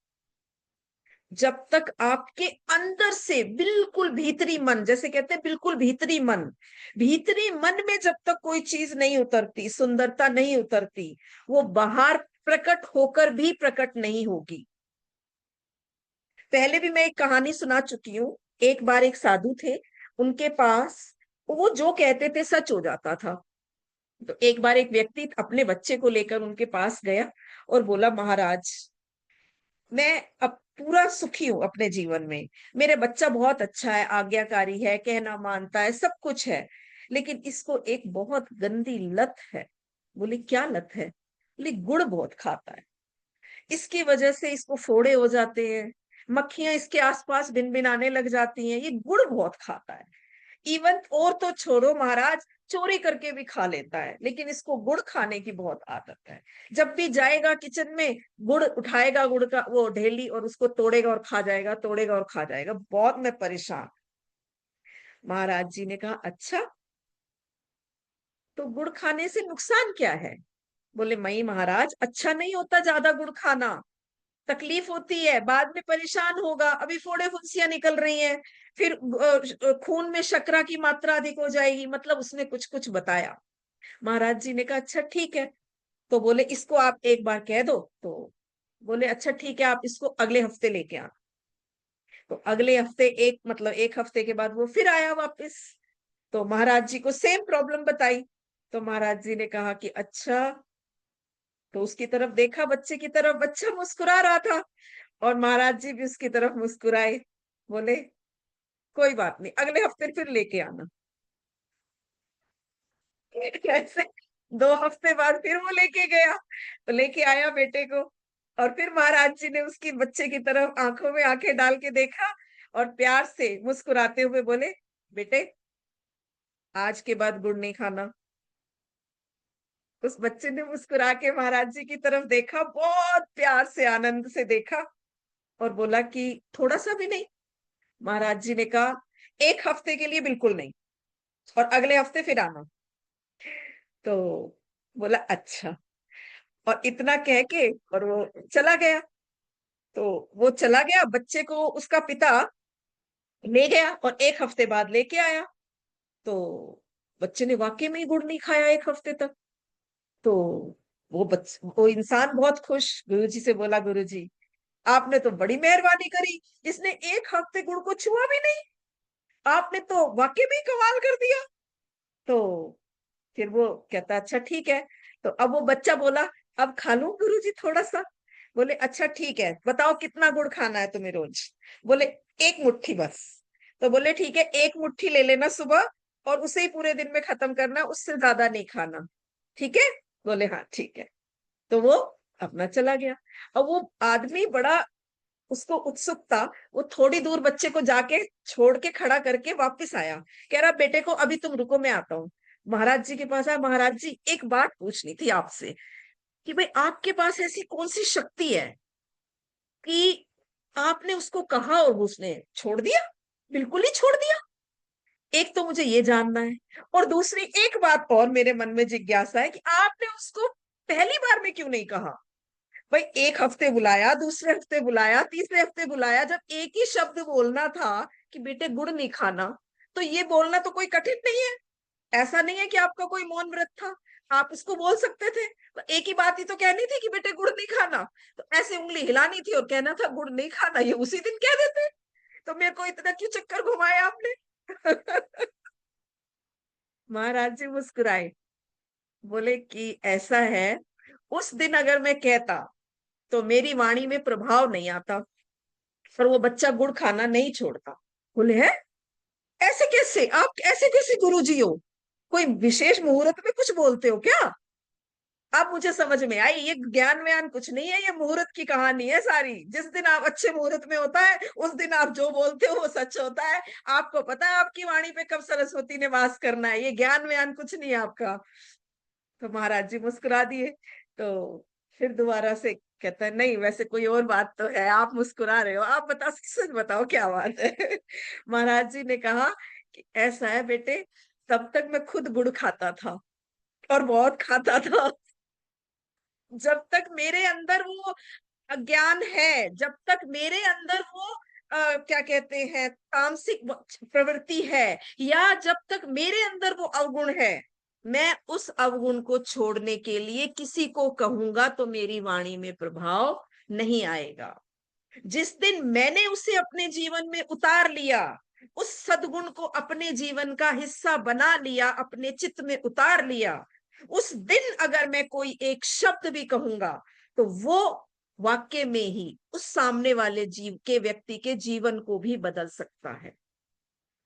जब तक आपके अंदर से बिल्कुल भीतरी मन, जैसे कहते हैं बिल्कुल भीतरी मन, भीतरी मन में जब तक कोई चीज नहीं उतरती, सुंदरता नहीं उतरती, वो बाहर प्रकट होकर भी प्रकट नहीं होगी। पहले भी मैं एक कहानी सुना चुकी हूँ। एक बार एक साधु थे, उनके पास वो जो कहते थे सच हो जाता था। तो एक बार एक व्यक्ति अपने बच्चे को लेकर उनके पास गया और बोला, महाराज, मैं अब पूरा सुखी हूं अपने जीवन में, मेरे बच्चा बहुत अच्छा है, आज्ञाकारी है, कहना मानता है, सब कुछ है, लेकिन इसको एक बहुत गंदी लत है। बोले, क्या लत है? बोले, गुड़ बहुत खाता है, इसकी वजह से इसको फोड़े हो जाते हैं, मक्खियां इसके आसपास भिनभिनाने लग जाती हैं, ये गुड़ बहुत खाता है। इवन और तो छोड़ो महाराज, चोरी करके भी खा लेता है, लेकिन इसको गुड़ खाने की बहुत आदत है। जब भी जाएगा किचन में, गुड़ उठाएगा, गुड़ का वो ढेली, और उसको तोड़ेगा और खा जाएगा, तोड़ेगा और खा जाएगा। बहुत मैं परेशान। महाराज जी ने कहा, अच्छा, तो गुड़ खाने से नुकसान क्या है? बोले, मई महाराज, अच्छा नहीं होता ज्यादा गुड़ खाना, तकलीफ होती है, बाद में परेशान होगा, अभी फोड़े फुंसियां निकल रही हैं, फिर खून में शर्करा की मात्रा अधिक हो जाएगी। मतलब उसने कुछ कुछ बताया। महाराज जी ने कहा, अच्छा ठीक है। तो बोले, इसको आप एक बार कह दो। तो बोले, अच्छा ठीक है, आप इसको अगले हफ्ते लेके आना। तो अगले हफ्ते, एक हफ्ते के बाद वो फिर आया वापस। तो महाराज जी को सेम प्रॉब्लम बताई। तो महाराज जी ने कहा कि अच्छा। तो उसकी तरफ देखा, बच्चे की तरफ, बच्चा मुस्कुरा रहा था, और महाराज जी भी उसकी तरफ मुस्कुराए। बोले, कोई बात नहीं, अगले हफ्ते फिर लेके आना। ऐसे 2 हफ्ते बाद फिर वो लेके गया। तो लेके आया बेटे को, और फिर महाराज जी ने उसकी बच्चे की तरफ आंखों में आंखें डाल के देखा, और प्यार से मुस्कुराते हुए बोले, बेटे, आज के बाद गुड़ नहीं खाना। उस बच्चे ने मुस्कुरा के महाराज जी की तरफ देखा, बहुत प्यार से, आनंद से देखा, और बोला कि थोड़ा सा भी नहीं? महाराज जी ने कहा, 1 हफ्ते के लिए बिल्कुल नहीं। और अगले हफ्ते फिर आना। तो बोला अच्छा, और इतना कह के और वो चला गया। तो वो चला गया, बच्चे को उसका पिता ले गया और 1 हफ्ते बाद लेके आया। तो बच्चे ने वाकई में ही गुड़ नहीं खाया 1 हफ्ते तक। तो वो इंसान बहुत खुश गुरुजी से बोला, गुरुजी आपने तो बड़ी मेहरबानी करी, इसने 1 हफ्ते गुड़ को छुआ भी नहीं, आपने तो वाकई में ही कमाल कर दिया। तो फिर वो कहता अच्छा ठीक है। तो अब वो बच्चा बोला अब खा लूं गुरुजी थोड़ा सा। बोले अच्छा ठीक है, बताओ कितना गुड़ खाना है तुम्हें रोज। बोले 1 मुट्ठी बस। तो बोले ठीक है, 1 मुट्ठी ले लेना सुबह और उसे ही पूरे दिन में खत्म करना, उससे ज्यादा नहीं खाना, ठीक है। बोले हाँ ठीक है। तो वो अपना चला गया। अब वो आदमी बड़ा, उसको उत्सुकता, वो थोड़ी दूर बच्चे को जाके छोड़ के खड़ा करके वापस आया। कह रहा बेटे को अभी तुम रुको, मैं आता हूँ। महाराज जी के पास आया, महाराज जी एक बात पूछनी थी आपसे कि भाई आपके पास ऐसी कौन सी शक्ति है कि आपने उसको कहा और उसने छोड़ दिया, बिल्कुल ही छोड़ दिया। एक तो मुझे ये जानना है, और दूसरी एक बात और मेरे मन में जिज्ञासा है कि आपने उसको पहली बार में क्यों नहीं कहा। भाई 1 हफ्ते बुलाया, दूसरे हफ्ते बुलाया, तीसरे हफ्ते बुलाया, जब एक ही शब्द बोलना था कि बेटे गुड़ नहीं खाना, तो ये बोलना तो कोई कठिन नहीं है। ऐसा नहीं है कि आपका कोई मौन व्रत था, आप उसको बोल सकते थे। तो एक ही बात ही तो कहनी थी कि बेटे गुड़ नहीं खाना, तो ऐसे उंगली हिलानी थी और कहना था गुड़ नहीं खाना, ये उसी दिन कह देते। तो मेरे को इतना क्यों चक्कर घुमाया आपने। महाराज जी मुस्कुराए, बोले कि ऐसा है, उस दिन अगर मैं कहता तो मेरी वाणी में प्रभाव नहीं आता, पर वो बच्चा गुड़ खाना नहीं छोड़ता। बोले है, ऐसे कैसे, आप ऐसे कैसे गुरुजी हो, कोई विशेष मुहूर्त में कुछ बोलते हो क्या। अब मुझे समझ में आई, ये ज्ञान व्यान कुछ नहीं है, ये मुहूर्त की कहानी है सारी। जिस दिन आप अच्छे मुहूर्त में होता है, उस दिन आप जो बोलते हो वो सच होता है। आपको पता है आपकी वाणी पे कब सरस्वती ने वास करना है, ये ज्ञान व्यान कुछ नहीं है आपका। तो महाराज जी मुस्कुरा दिए। तो फिर दोबारा से कहता है नहीं, वैसे कोई और बात तो है, आप मुस्कुरा रहे हो, आप बताओ, सच बताओ क्या बात है। महाराज जी ने कहा कि ऐसा है बेटे, तब तक मैं खुद गुड़ खाता था और बहुत खाता था। जब तक मेरे अंदर वो अज्ञान है, जब तक मेरे अंदर वो क्या कहते हैं तामसिक प्रवृत्ति है, या जब तक मेरे अंदर वो अवगुण है, मैं उस अवगुण को छोड़ने के लिए किसी को कहूंगा तो मेरी वाणी में प्रभाव नहीं आएगा। जिस दिन मैंने उसे अपने जीवन में उतार लिया, उस सद्गुण को अपने जीवन का हिस्सा बना लिया, अपने चित्त में उतार लिया, उस दिन अगर मैं कोई एक शब्द भी कहूंगा तो वो वाक्य में ही उस सामने वाले जीव के व्यक्ति के जीवन को भी बदल सकता है।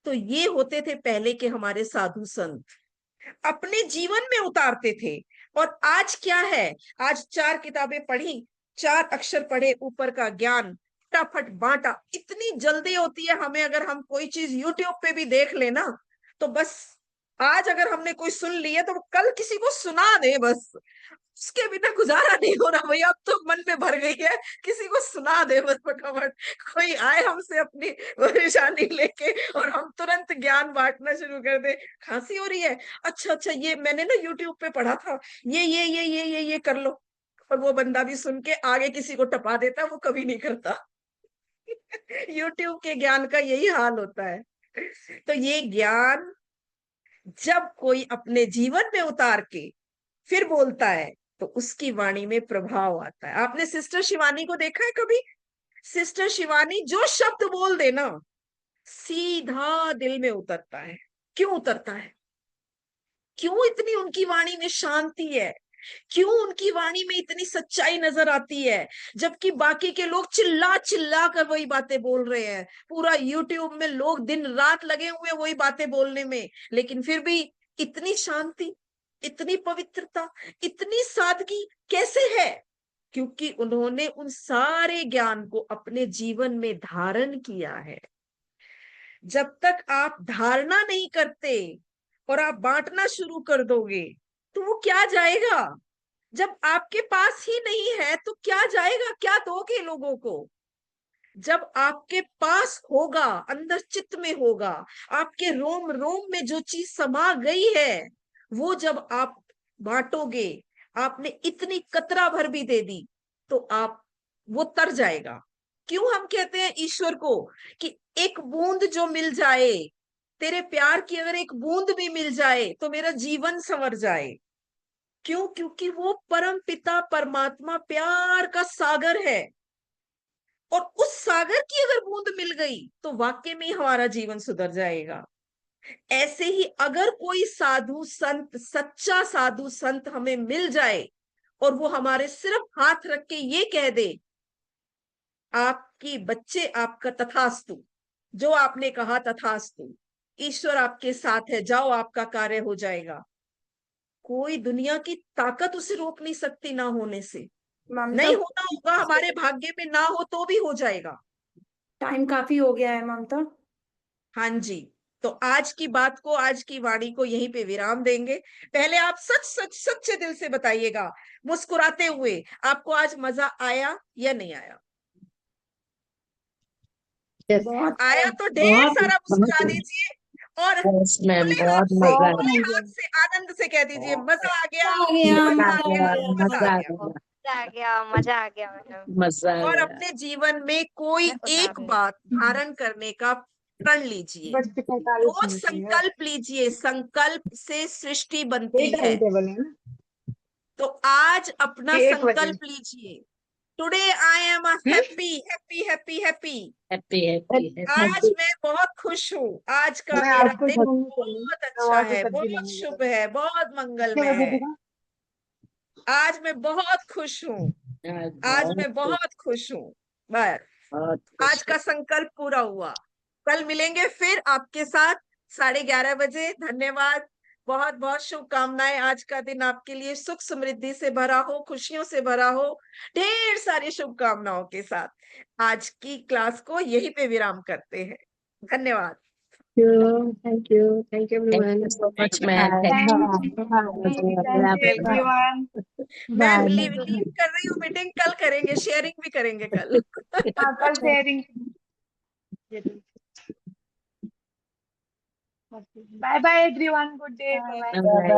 तो ये होते थे पहले के हमारे साधु संत, अपने जीवन में उतारते थे। और आज क्या है, आज 4 किताबें पढ़ी, 4 अक्षर पढ़े, ऊपर का ज्ञान फटाफट बांटा, इतनी जल्दी होती है हमें। अगर हम कोई चीज यूट्यूब पे भी देख लेना तो बस, आज अगर हमने कोई सुन ली है तो कल किसी को सुना दे, बस उसके बिना गुजारा नहीं हो रहा भैया। अब तो मन में भर गई है, किसी को सुना दे बस फटाफट, कोई आए हमसे अपनी परेशानी लेके और हम तुरंत ज्ञान बांटना शुरू कर दे। खांसी हो रही है, अच्छा अच्छा ये मैंने ना यूट्यूब पे पढ़ा था, ये कर लो। और वो बंदा भी सुन के आगे किसी को टपा देता, वो कभी नहीं करता। यूट्यूब के ज्ञान का यही हाल होता है। तो ये ज्ञान जब कोई अपने जीवन में उतार के फिर बोलता है तो उसकी वाणी में प्रभाव आता है। आपने सिस्टर शिवानी को देखा है कभी। सिस्टर शिवानी जो शब्द बोल देना सीधा दिल में उतरता है। क्यों उतरता है, क्यों इतनी उनकी वाणी में शांति है, क्यों उनकी वाणी में इतनी सच्चाई नजर आती है, जबकि बाकी के लोग चिल्ला चिल्ला कर वही बातें बोल रहे हैं। पूरा यूट्यूब में लोग दिन रात लगे हुए हैं वही बातें बोलने में, लेकिन फिर भी इतनी शांति, इतनी पवित्रता, इतनी सादगी कैसे है। क्योंकि उन्होंने उन सारे ज्ञान को अपने जीवन में धारण किया है। जब तक आप धारणा नहीं करते और आप बांटना शुरू कर दोगे तो वो क्या जाएगा। जब आपके पास ही नहीं है तो क्या जाएगा, क्या दोगे लोगों को। जब आपके पास होगा, अंदर चित्त में होगा, आपके रोम रोम में जो चीज समा गई है, वो जब आप बांटोगे, आपने इतनी कतरा भर भी दे दी, तो आप वो तर जाएगा। क्यों हम कहते हैं ईश्वर को कि एक बूंद जो मिल जाए, तेरे प्यार की अगर एक बूंद भी मिल जाए तो मेरा जीवन संवर जाए। क्यों? क्योंकि वो परम पिता परमात्मा प्यार का सागर है, और उस सागर की अगर बूंद मिल गई तो वाकई में हमारा जीवन सुधर जाएगा। ऐसे ही अगर कोई साधु संत, सच्चा साधु संत हमें मिल जाए और वो हमारे सिर्फ हाथ रख के ये कह दे, आपकी बच्चे आपका तथास्तु, जो आपने कहा तथास्तु, ईश्वर आपके साथ है, जाओ आपका कार्य हो जाएगा, कोई दुनिया की ताकत उसे रोक नहीं सकती ना होने से। ममता, नहीं होना होगा, हमारे भाग्य में ना हो तो भी हो जाएगा। टाइम काफी हो गया है ममता। हाँ जी, तो आज की बात को, आज की वाणी को यहीं पे विराम देंगे। पहले आप सच सच सच्चे दिल से बताइएगा, मुस्कुराते हुए, आपको आज मजा आया या नहीं आया? बहुत आया तो ढेर बहुत सारा मुस्कुरा बहुत दीजिए, और यस मैम, खुले हाथ बहुत से, मजा आया, खुले हाथ से आनंद से कह दीजिए, मजा आ गया, आ गया, मजा आ मजा गया, आ गया, मजा आ मजा आ गया। गया, मजा आ गया मैडम। मजा आ और गया। अपने जीवन में कोई मैं बता एक रही बात धारण करने का प्रण लीजिए, बस 45 रोज मिनट ही है। संकल्प लीजिए, संकल्प से सृष्टि बनती ये है। टाइम टेबल है ना। तो आज अपना 1 बजे। संकल्प लीजिए, today I am happy happy happy happy. Happy happy आज हैप्पी। मैं बहुत खुश हूँ, आज का मैं मेरा आपको दिन घूमने चलूँ, बहुत मैं अच्छा वहां से है, सब्जी बहुत लेने शुभ गया। है, बहुत कितने मंगलमय बजे है। दिखा? आज मैं बहुत खुश हूँ, आज आज बहुत मैं बहुत खुश हूँ। बस बहुत आज खुश का संकल्प पूरा हुआ। कल मिलेंगे फिर आपके साथ 11:30 बजे। धन्यवाद, बहुत बहुत शुभकामनाएं। आज का दिन आपके लिए सुख समृद्धि से भरा हो, खुशियों से भरा हो, ढेर सारी शुभकामनाओं के साथ आज की क्लास को यहीं पे विराम करते हैं। धन्यवाद। Thank you everyone. So much ma'am, thank thank you you. Everyone. मैं बाय। लीव कर रही हूँ, मीटिंग कल करेंगे, शेयरिंग भी करेंगे कल। हाँ, कल sharing. Bye bye everyone, good day, bye. Bye.